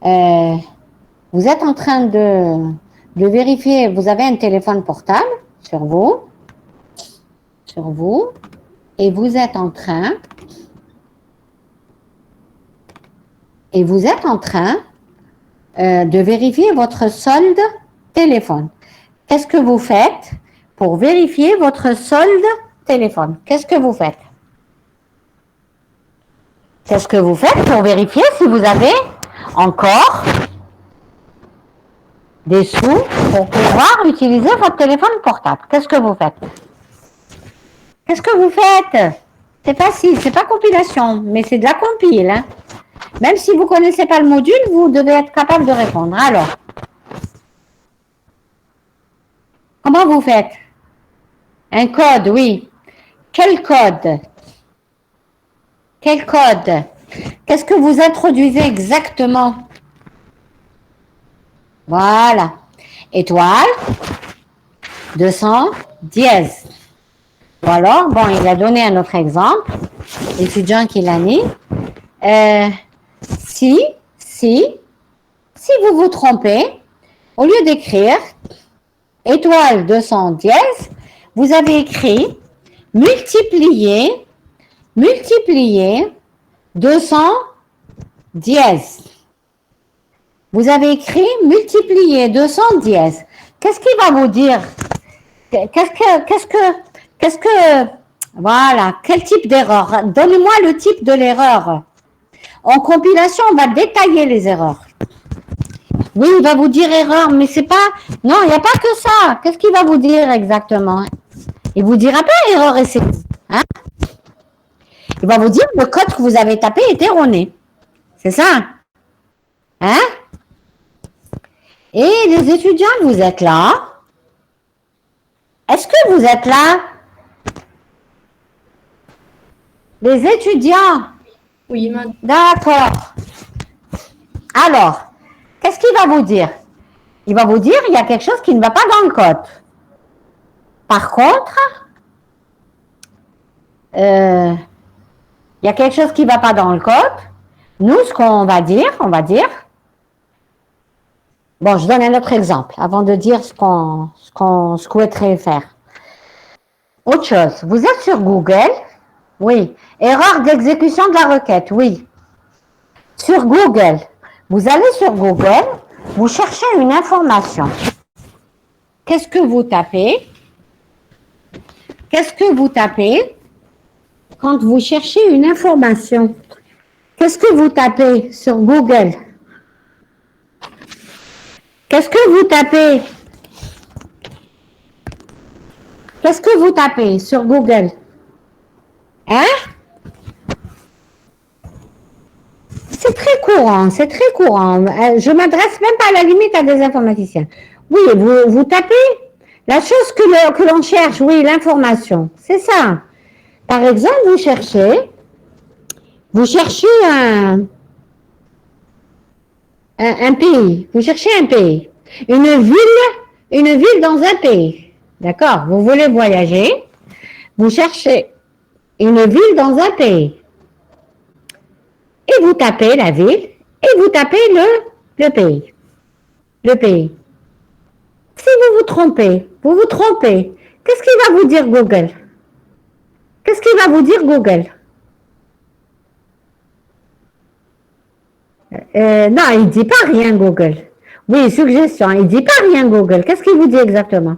Speaker 1: Vous êtes en train de vérifier, vous avez un téléphone portable sur vous, et vous êtes en train de vérifier votre solde téléphone. Qu'est-ce que vous faites pour vérifier votre solde téléphone? Qu'est-ce que vous faites? Qu'est-ce que vous faites pour vérifier si vous avez encore des sous pour pouvoir utiliser votre téléphone portable? Qu'est-ce que vous faites? C'est facile, c'est pas compilation, mais c'est de la compile. Hein. Même si vous ne connaissez pas le module, vous devez être capable de répondre. Alors, comment vous faites? Un code, oui. Quel code? Qu'est-ce que vous introduisez exactement? Voilà. Étoile, 200, dièse. Ou alors, bon, il a donné un autre exemple, l'étudiant qui l'a mis. Si vous vous trompez, au lieu d'écrire étoile 200 dièse, vous avez écrit multiplier 200 dièse. Vous avez écrit multiplier 200 dièse. Qu'est-ce qu'il va vous dire? Voilà, quel type d'erreur? Donnez-moi le type de l'erreur. En compilation, on va détailler les erreurs. Oui, il va vous dire erreur, mais c'est pas... Non, il n'y a pas que ça. Qu'est-ce qu'il va vous dire exactement? Il vous dira pas erreur et c'est... Hein? Il va vous dire le code que vous avez tapé est erroné. C'est ça? Hein? Et les étudiants, vous êtes là? Est-ce que vous êtes là? Les étudiants?
Speaker 2: Oui, madame.
Speaker 1: D'accord. Alors, qu'est-ce qu'il va vous dire? Il va vous dire il y a quelque chose qui ne va pas dans le code. Par contre, il y a quelque chose qui ne va pas dans le code. Nous, ce qu'on va dire, Bon, je donne un autre exemple avant de dire ce qu'on souhaiterait faire. Autre chose, vous êtes sur Google, oui. Erreur d'exécution de la requête, oui. Sur Google, vous allez sur Google, vous cherchez une information. Qu'est-ce que vous tapez? Qu'est-ce que vous tapez quand vous cherchez une information? Qu'est-ce que vous tapez sur Google? Qu'est-ce que vous tapez? Qu'est-ce que vous tapez sur Google? Hein? C'est très courant, c'est très courant. Je m'adresse même pas à la limite à des informaticiens. Oui, vous tapez la chose que l'on cherche, oui, l'information. C'est ça. Par exemple, vous cherchez un pays. Vous cherchez un pays. Une ville dans un pays. D'accord? Vous voulez voyager. Vous cherchez une ville dans un pays. Et vous tapez la ville et vous tapez le pays. Le pays. Si vous vous trompez, qu'est-ce qu'il va vous dire Google? Qu'est-ce qu'il va vous dire Google? Non, il ne dit pas rien Google. Oui, suggestion, il ne dit pas rien Google. Qu'est-ce qu'il vous dit exactement?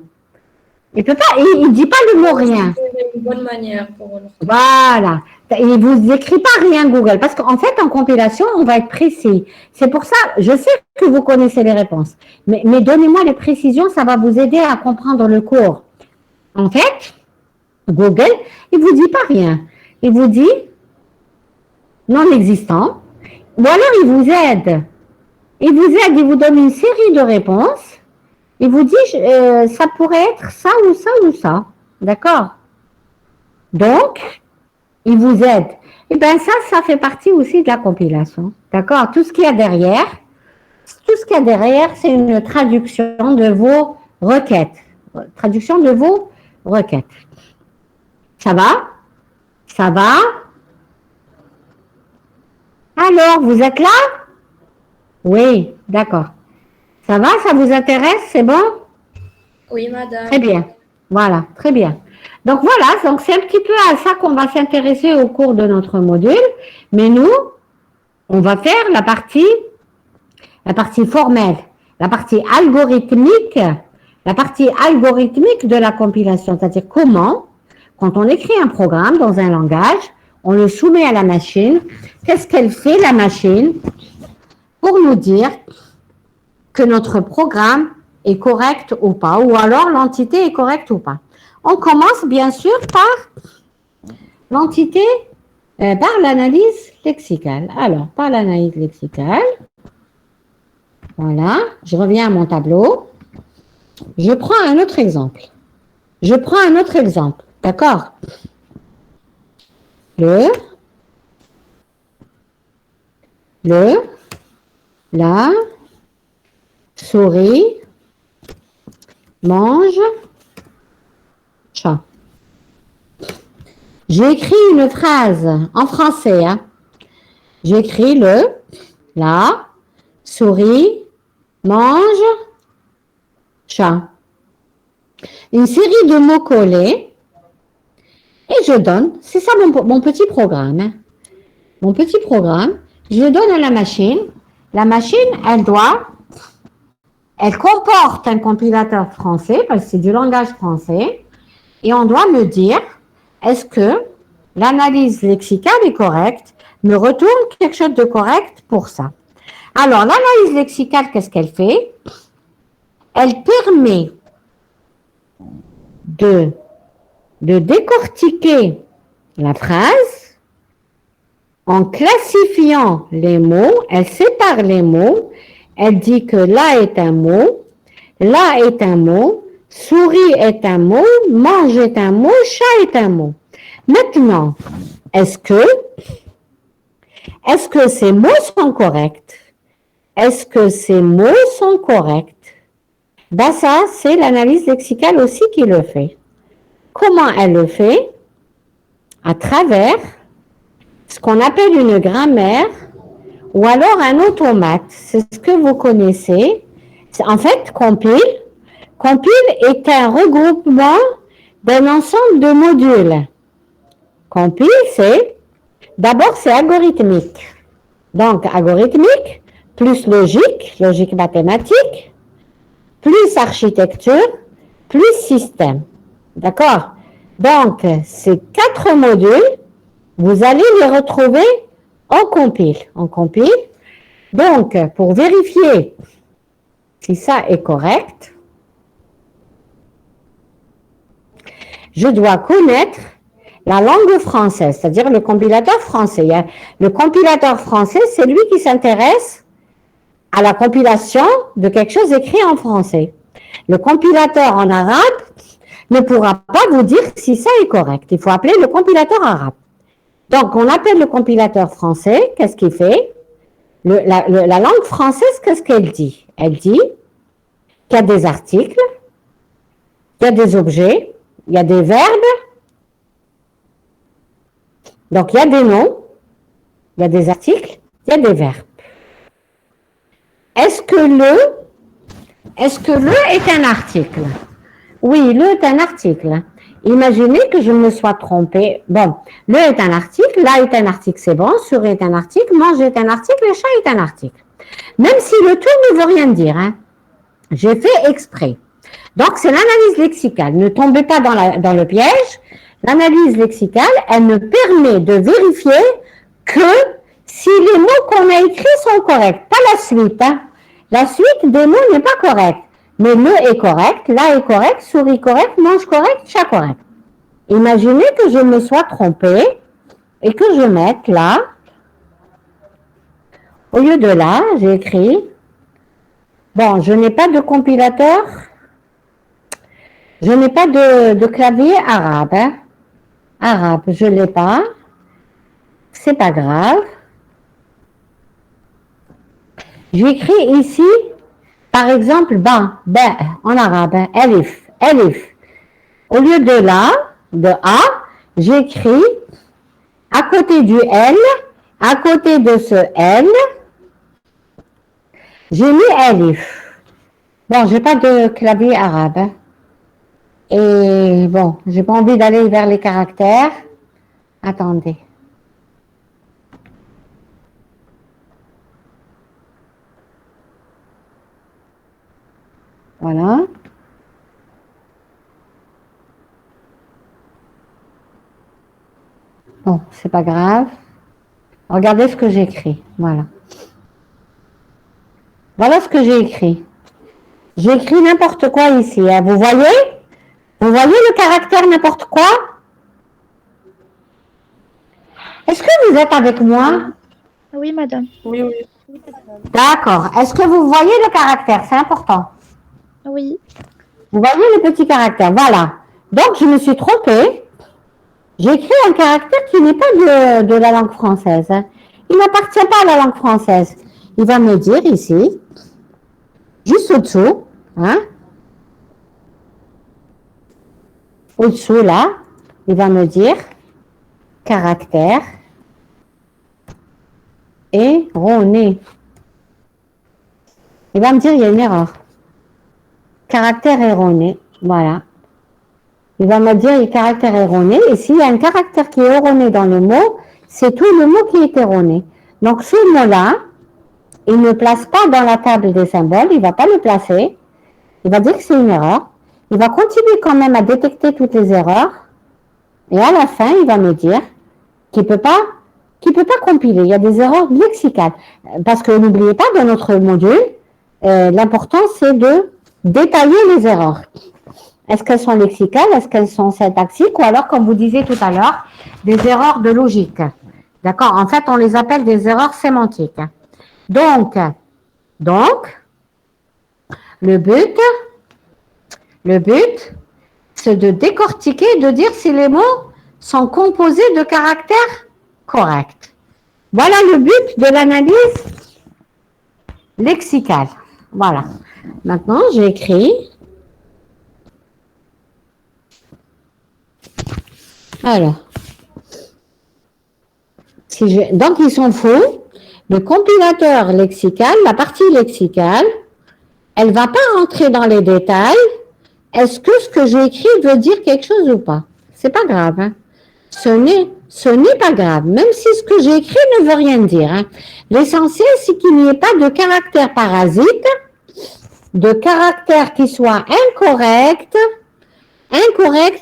Speaker 1: Il peut pas, il dit pas le mot rien.
Speaker 2: C'est une bonne manière pour eux.
Speaker 1: Voilà. Il vous écrit pas rien Google. Parce qu'en fait, en compilation, on va être précis. C'est pour ça, je sais que vous connaissez les réponses. Mais donnez-moi les précisions, ça va vous aider à comprendre le cours. En fait, Google, il vous dit pas rien. Il vous dit non existant. Ou alors, il vous aide. Il vous donne une série de réponses. Il vous dit, ça pourrait être ça ou ça ou ça. D'accord? Donc, il vous aide. Et bien ça fait partie aussi de la compilation. D'accord? Tout ce qu'il y a derrière, c'est une traduction de vos requêtes. Traduction de vos requêtes. Ça va? Ça va? Alors, vous êtes là? Oui, d'accord. Ça va? Ça vous intéresse? C'est bon?
Speaker 2: Oui, madame.
Speaker 1: Très bien. Voilà, très bien. Donc voilà, donc c'est un petit peu à ça qu'on va s'intéresser au cours de notre module. Mais nous, on va faire la partie formelle, la partie algorithmique de la compilation. C'est-à-dire comment, quand on écrit un programme dans un langage, on le soumet à la machine. Qu'est-ce qu'elle fait, la machine, pour nous dire que notre programme est correct ou pas, ou alors l'entité est correcte ou pas. On commence bien sûr par l'entité, par l'analyse lexicale. Alors, par l'analyse lexicale, voilà, je reviens à mon tableau. Je prends un autre exemple. D'accord? La souris mange chat. J'ai écrit une phrase en français. Hein. J'ai écrit la souris mange chat. Une série de mots collés. Et je donne, c'est ça mon petit programme. Hein. Mon petit programme, je le donne à la machine. La machine, elle comporte un compilateur français, parce que c'est du langage français, et on doit me dire, est-ce que l'analyse lexicale est correcte, me retourne quelque chose de correct pour ça. Alors, l'analyse lexicale, qu'est-ce qu'elle fait? Elle permet de décortiquer la phrase en classifiant les mots, elle sépare les mots, elle dit que là est un mot, souris est un mot, mange est un mot, chat est un mot. Maintenant, est-ce que ces mots sont corrects? Est-ce que ces mots sont corrects? Ben ça, c'est l'analyse lexicale aussi qui le fait. Comment elle le fait? À travers ce qu'on appelle une grammaire ou alors un automate. C'est ce que vous connaissez. En fait, compile est un regroupement d'un ensemble de modules. Compile, d'abord, c'est algorithmique. Donc, algorithmique, plus logique mathématique, plus architecture, plus système. D'accord? Donc, ces 4 modules, vous allez les retrouver en compile. Donc, pour vérifier si ça est correct, je dois connaître la langue française, c'est-à-dire le compilateur français. Le compilateur français, c'est lui qui s'intéresse à la compilation de quelque chose écrit en français. Le compilateur en arabe ne pourra pas vous dire si ça est correct. Il faut appeler le compilateur arabe. Donc, on appelle le compilateur français. Qu'est-ce qu'il fait? La langue française, qu'est-ce qu'elle dit? Elle dit qu'il y a des articles, il y a des objets, il y a des verbes, donc il y a des noms, il y a des articles, il y a des verbes. Est-ce que le est un article? Oui, le est un article. Imaginez que je me sois trompée. Bon, le est un article, là est un article, c'est bon, sur est un article, mange est un article, le chat est un article. Même si le tout ne veut rien dire, hein. J'ai fait exprès. Donc, c'est l'analyse lexicale. Ne tombez pas dans le piège. L'analyse lexicale, elle me permet de vérifier que si les mots qu'on a écrits sont corrects, pas la suite, hein. La suite des mots n'est pas correcte. Mais le est correct, là est correct, souris correct, mange correct, chat correct. Imaginez que je me sois trompée et que je mette là, au lieu de là, j'ai écrit, bon, je n'ai pas de compilateur, je n'ai pas de clavier arabe, hein. Arabe, je ne l'ai pas, c'est pas grave. J'écris ici, par exemple, en arabe, hein, elif. Au lieu de là, de A, j'écris à côté du L, à côté de ce L, j'ai mis elif. Bon, j'ai pas de clavier arabe, hein. Et bon, j'ai pas envie d'aller vers les caractères. Attendez. Voilà. Bon, c'est pas grave. Regardez ce que j'ai écrit. Voilà. Voilà ce que j'ai écrit. J'ai écrit n'importe quoi ici, hein. Vous voyez? Vous voyez le caractère n'importe quoi? Est-ce que vous êtes avec moi?
Speaker 3: Oui, madame.
Speaker 2: Oui, oui.
Speaker 1: D'accord. Est-ce que vous voyez le caractère? C'est important.
Speaker 3: Oui.
Speaker 1: Vous voyez le petit caractère? Voilà. Donc, je me suis trompée. J'ai écrit un caractère qui n'est pas de la langue française, hein. Il n'appartient pas à la langue française. Il va me dire ici, juste au-dessous, hein, au-dessous là, il va me dire caractère erroné. Il va me dire il y a une erreur. Caractère erroné, voilà. Il va me dire caractère erroné, et s'il y a un caractère qui est erroné dans le mot, c'est tout le mot qui est erroné. Donc ce mot-là, il ne place pas dans la table des symboles, il ne va pas le placer, il va dire que c'est une erreur, il va continuer quand même à détecter toutes les erreurs, et à la fin, il va me dire qu'il ne peut pas compiler, il y a des erreurs lexicales. Parce que n'oubliez pas, dans notre module, l'important c'est de détailler les erreurs. Est-ce qu'elles sont lexicales, est-ce qu'elles sont syntaxiques, ou alors, comme vous disiez tout à l'heure, des erreurs de logique. D'accord? En fait, on les appelle des erreurs sémantiques. Donc, le but, c'est de décortiquer, de dire si les mots sont composés de caractères corrects. Voilà le but de l'analyse lexicale. Voilà. Maintenant, j'ai écrit. Alors. Donc, ils sont faux. Le compilateur lexical, la partie lexicale, Elle ne va pas rentrer dans les détails. Est-ce que j'ai écrit veut dire quelque chose ou pas? C'est pas grave. Hein. Ce n'est pas grave, même si ce que j'ai écrit ne veut rien dire. Hein. L'essentiel, c'est qu'il n'y ait pas de caractère parasite, de caractère qui soit incorrect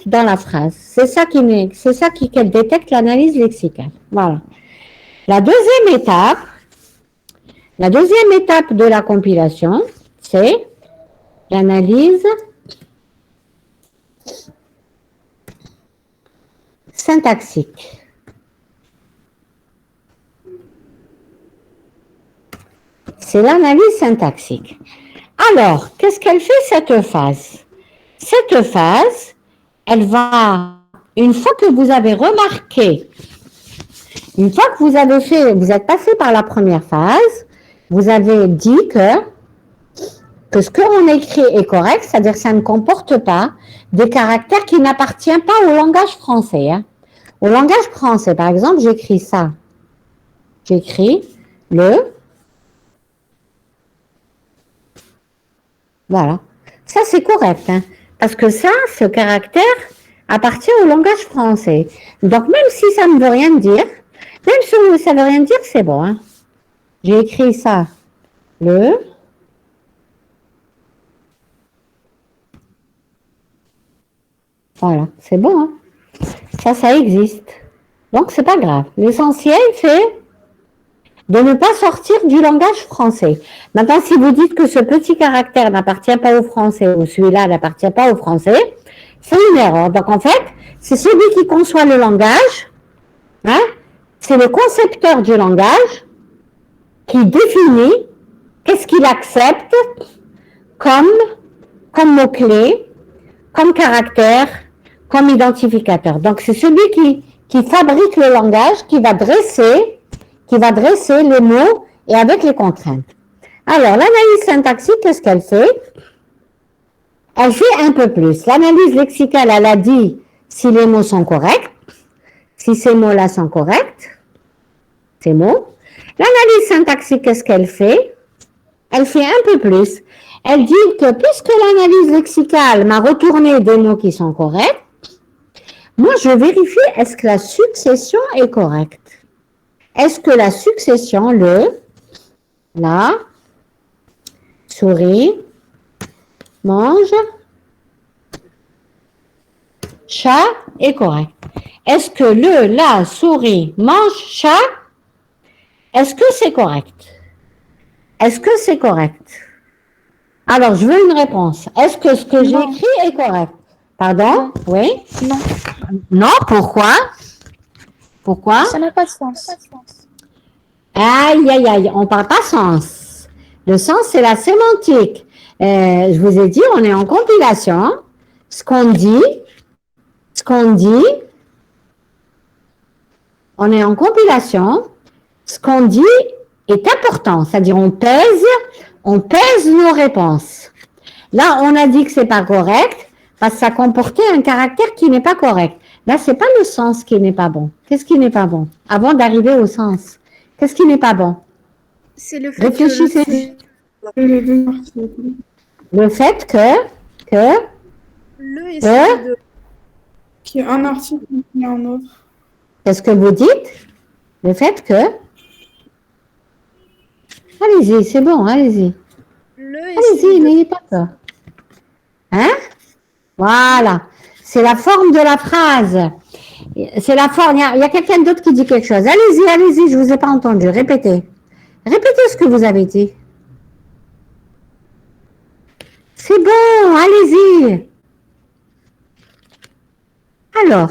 Speaker 1: dans la phrase. C'est ça qu'elle détecte l'analyse lexicale. Voilà. La deuxième étape de la compilation, c'est l'analyse syntaxique. C'est l'analyse syntaxique. Alors, qu'est-ce qu'elle fait cette phase? Cette phase, elle va, une fois que vous avez remarqué, une fois que vous êtes passé par la première phase, vous avez dit que ce qu'on écrit est correct, c'est-à-dire que ça ne comporte pas des caractères qui n'appartiennent pas au langage français. Hein. Au langage français, par exemple, j'écris ça. J'écris le. Voilà. Ça, c'est correct. Hein, parce que ça, ce caractère appartient au langage français. Donc, même si ça ne veut rien dire, même si ça ne veut rien dire, c'est bon. Hein. J'ai écrit ça. Le. Voilà, c'est bon. Hein. Ça existe. Donc, c'est pas grave. L'essentiel, c'est de ne pas sortir du langage français. Maintenant, si vous dites que ce petit caractère n'appartient pas au français ou celui-là n'appartient pas au français, c'est une erreur. Donc, en fait, c'est celui qui conçoit le langage, hein, c'est le concepteur du langage qui définit qu'est-ce qu'il accepte comme mot-clé, comme caractère, comme identificateur. Donc, c'est celui qui fabrique le langage, qui va dresser les mots et avec les contraintes. Alors, l'analyse syntaxique, qu'est-ce qu'elle fait? Elle fait un peu plus. L'analyse lexicale, elle a dit si les mots sont corrects, si ces mots-là sont corrects, ces mots. L'analyse syntaxique, qu'est-ce qu'elle fait? Elle fait un peu plus. Elle dit que puisque l'analyse lexicale m'a retourné des mots qui sont corrects, moi, je vérifie est-ce que la succession est correcte. Est-ce que la succession, la, souris, mange, chat est correct. Est-ce que la, souris, mange, chat, est-ce que c'est correct? Est-ce que c'est correct? Alors, je veux une réponse. Est-ce que ce que j'ai écrit est correct? Pardon? Oui?
Speaker 3: Non.
Speaker 1: Non, pourquoi? Pourquoi?
Speaker 3: Ça n'a pas de sens.
Speaker 1: Aïe, aïe, aïe, on ne parle pas sens. Le sens, c'est la sémantique. Je vous ai dit, on est en compilation. Ce qu'on dit, on est en compilation. Ce qu'on dit est important. C'est-à-dire, on pèse nos réponses. Là, on a dit que c'est pas correct parce que ça comportait un caractère qui n'est pas correct. Là, c'est pas le sens qui n'est pas bon. Qu'est-ce qui n'est pas bon? Avant d'arriver au sens. Qu'est-ce qui n'est pas bon?
Speaker 3: C'est le fait
Speaker 1: Réfléchissez. Le fait que
Speaker 3: le essaie de...
Speaker 4: Qu'il y a un article et un autre.
Speaker 1: Qu'est-ce que vous dites? Le fait que... Allez-y, c'est bon, allez-y. Allez-y, n'ayez pas peur. Hein? Voilà. C'est la forme de la phrase. C'est la forme. Il y a quelqu'un d'autre qui dit quelque chose. Allez-y, je ne vous ai pas entendu. Répétez. Répétez ce que vous avez dit. C'est bon, allez-y. Alors,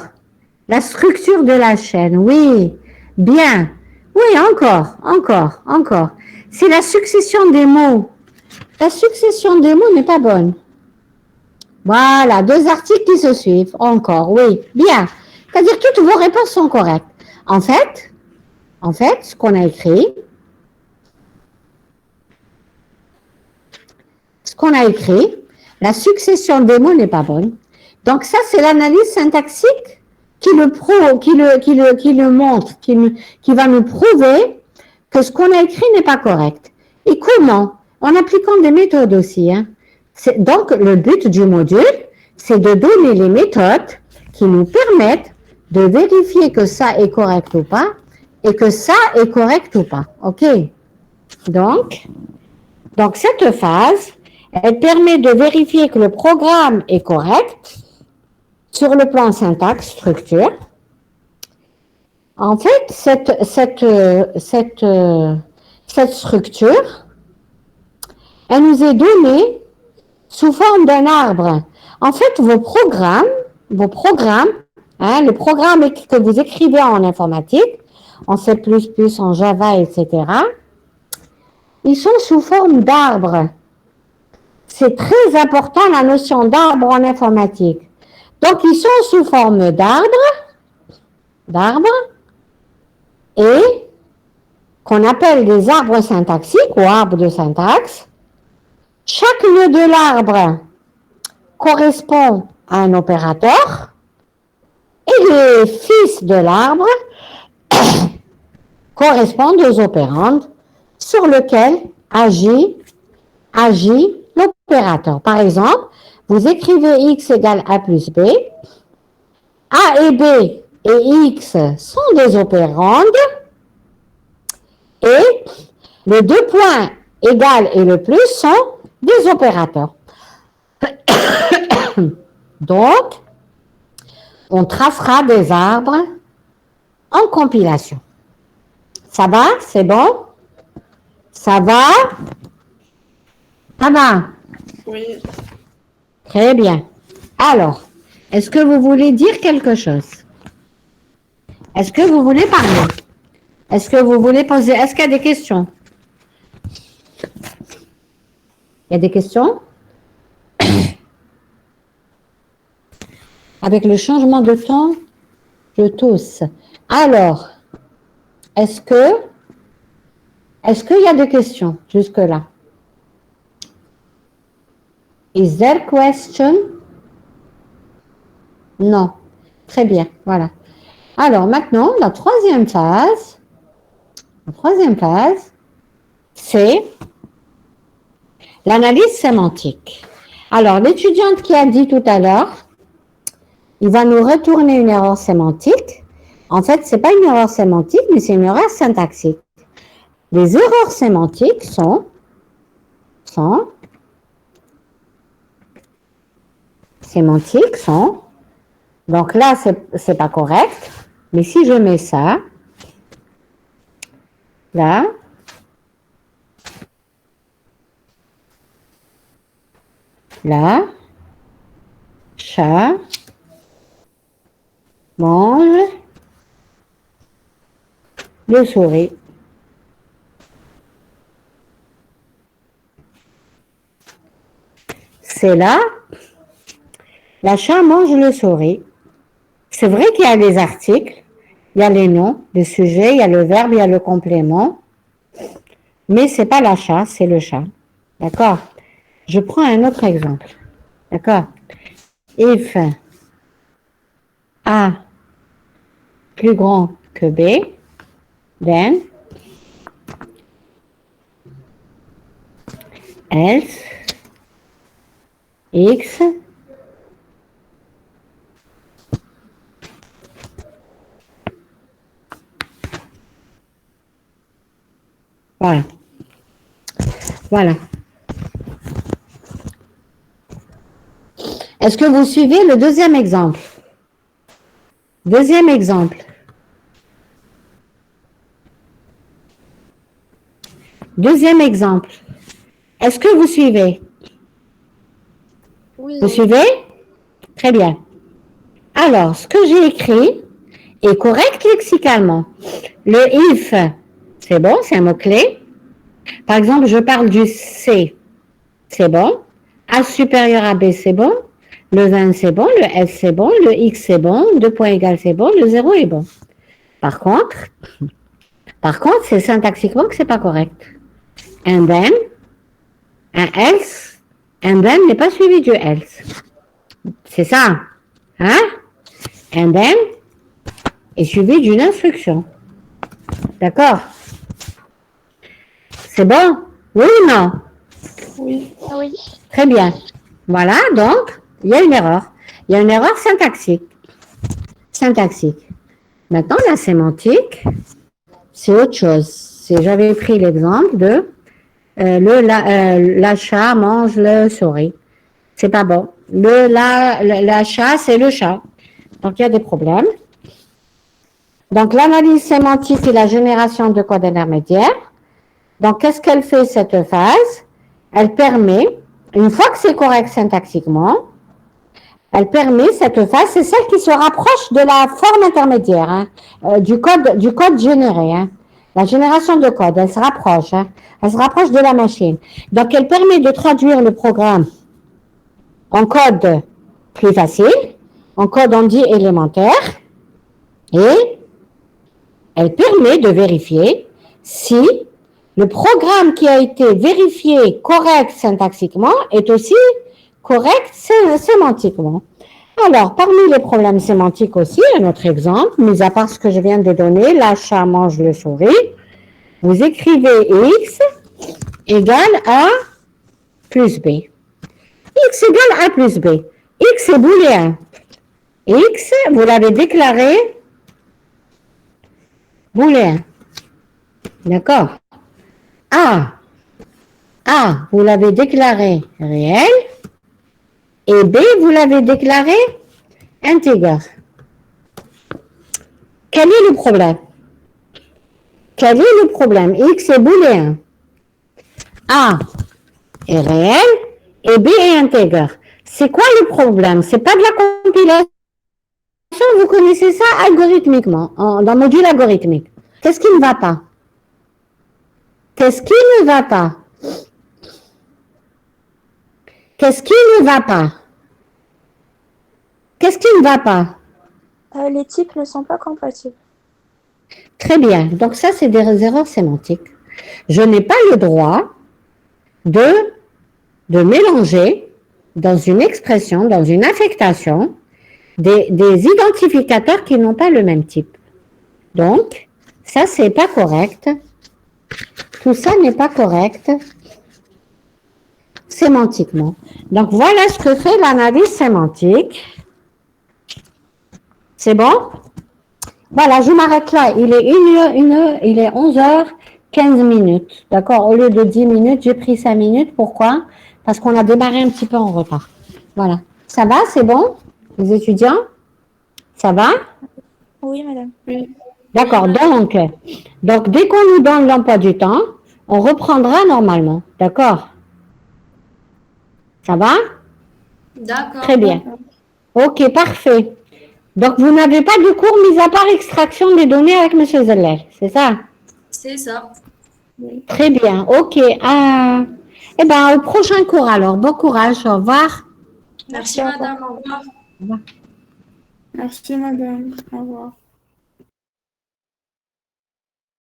Speaker 1: la structure de la chaîne, oui, bien. Oui, encore. C'est la succession des mots. La succession des mots n'est pas bonne. Voilà, 2 articles qui se suivent. Encore, oui, bien. C'est-à-dire que toutes vos réponses sont correctes. En fait, ce qu'on a écrit, la succession des mots n'est pas bonne. Donc ça, c'est l'analyse syntaxique qui le montre, qui va nous prouver que ce qu'on a écrit n'est pas correct. Et comment? en appliquant des méthodes aussi. Hein. Donc, le but du module, c'est de donner les méthodes qui nous permettent de vérifier que ça est correct ou pas et que ça est correct ou pas. OK? Donc cette phase, elle permet de vérifier que le programme est correct sur le plan syntaxe, structure. En fait, cette structure, elle nous est donnée sous forme d'un arbre. En fait, vos programmes, hein, les programmes que vous écrivez en informatique, en C++, en Java, etc., ils sont sous forme d'arbres. C'est très important la notion d'arbre en informatique. Donc, ils sont sous forme d'arbres, et qu'on appelle des arbres syntaxiques ou arbres de syntaxe. Chaque nœud de l'arbre correspond à un opérateur et les fils de l'arbre correspondent aux opérandes sur lesquels agit l'opérateur. Par exemple, vous écrivez x égale a plus b. A et b et x sont des opérandes et les deux points égal et le plus sont des opérateurs. Donc, on tracera des arbres en compilation. Ça va? C'est bon? Ça va? Ça va?
Speaker 4: Oui.
Speaker 1: Très bien. Alors, est-ce que vous voulez dire quelque chose? Est-ce que vous voulez parler? Est-ce que vous voulez poser? Est-ce qu'il y a des questions? Il y a des questions? Avec le changement de temps, je tousse. Alors, est-ce qu'il y a des questions jusque-là? Is there question? Non. Très bien, voilà. Alors maintenant, la troisième phase, c'est l'analyse sémantique. Alors, l'étudiante qui a dit tout à l'heure, il va nous retourner une erreur sémantique. En fait, ce n'est pas une erreur sémantique, mais c'est une erreur syntaxique. Les erreurs sémantiques sont donc là, c'est pas correct, mais si je mets ça, là, chat, mange, le souris. C'est là, la chat mange le souris. C'est vrai qu'il y a les articles, il y a les noms, le sujet, il y a le verbe, il y a le complément, mais c'est pas la chat, c'est le chat. D'accord? Je prends un autre exemple. D'accord? If A plus grand que B, then else X voilà. Voilà. Est-ce que vous suivez le deuxième exemple? Deuxième exemple. Deuxième exemple. Est-ce que vous suivez?
Speaker 3: Oui.
Speaker 1: Vous suivez? Très bien. Alors, ce que j'ai écrit est correct lexicalement. Le if, c'est bon, c'est un mot-clé. Par exemple, je parle du C, c'est bon. A supérieur à B, c'est bon. Le 20, c'est bon. Le S, c'est bon. Le X, c'est bon. 2 points égales, c'est bon. Le 0 est bon. Par contre, c'est syntaxiquement que c'est pas correct. And then, un else, and then n'est pas suivi du else. C'est ça. Hein? And then est suivi d'une instruction. D'accord? C'est bon? Oui ou non?
Speaker 4: Oui.
Speaker 3: Oui.
Speaker 1: Très bien. Voilà, donc, il y a une erreur. Il y a une erreur syntaxique. Syntaxique. Maintenant, la sémantique, c'est autre chose. J'avais pris l'exemple de la chat mange le souris. C'est pas bon. La chat, c'est le chat. Donc, il y a des problèmes. Donc, l'analyse sémantique et la génération de codes intermédiaires. Donc, qu'est-ce qu'elle fait, cette phase? Elle permet, une fois que c'est correct syntaxiquement, elle permet cette phase, c'est celle qui se rapproche de la forme intermédiaire, hein, du code généré. Hein. La génération de code, elle se rapproche. Hein, elle se rapproche de la machine. Donc, elle permet de traduire le programme en code plus facile, en code on dit élémentaire, et elle permet de vérifier si le programme qui a été vérifié correct syntaxiquement est aussi correct sémantiquement. Alors, parmi les problèmes sémantiques aussi, un autre exemple, mis à part ce que je viens de donner, la chat mange le souris, vous écrivez x égale a plus b. X égale a plus b. X est booléen. X, vous l'avez déclaré booléen. D'accord? A, vous l'avez déclaré réel. Et B, vous l'avez déclaré integer. Quel est le problème? Quel est le problème? X est booléen. A est réel et B est integer. C'est quoi le problème? C'est pas de la compilation, vous connaissez ça algorithmiquement, dans le module algorithmique. Qu'est-ce qui ne va pas? Qu'est-ce qui ne va pas? Qu'est-ce qui ne va pas? Qu'est-ce qui ne va pas?
Speaker 3: Les types ne sont pas compatibles.
Speaker 1: Très bien. Donc ça, c'est des erreurs sémantiques. Je n'ai pas le droit de mélanger dans une expression, dans une affectation, des identificateurs qui n'ont pas le même type. Donc, ça, c'est pas correct. Tout ça n'est pas correct sémantiquement. Donc, voilà ce que fait l'analyse sémantique. C'est bon? Voilà, je m'arrête là. Il est il est 11h15. D'accord? Au lieu de 10 minutes, j'ai pris 5 minutes. Pourquoi? Parce qu'on a démarré un petit peu en retard. Voilà. Ça va? C'est bon? Les étudiants? Ça va?
Speaker 3: Oui, madame.
Speaker 4: Oui.
Speaker 1: D'accord. Donc, dès qu'on nous donne l'emploi du temps, on reprendra normalement. D'accord? Ça va?
Speaker 2: D'accord.
Speaker 1: Très bien. Ok, parfait. Donc, vous n'avez pas de cours mis à part extraction des données avec M. Zeller, c'est ça?
Speaker 2: C'est ça.
Speaker 1: Très bien, ok. Eh bien, au prochain cours alors. Bon courage, au revoir.
Speaker 2: Merci, madame. Au revoir.
Speaker 4: Merci, madame. Au revoir.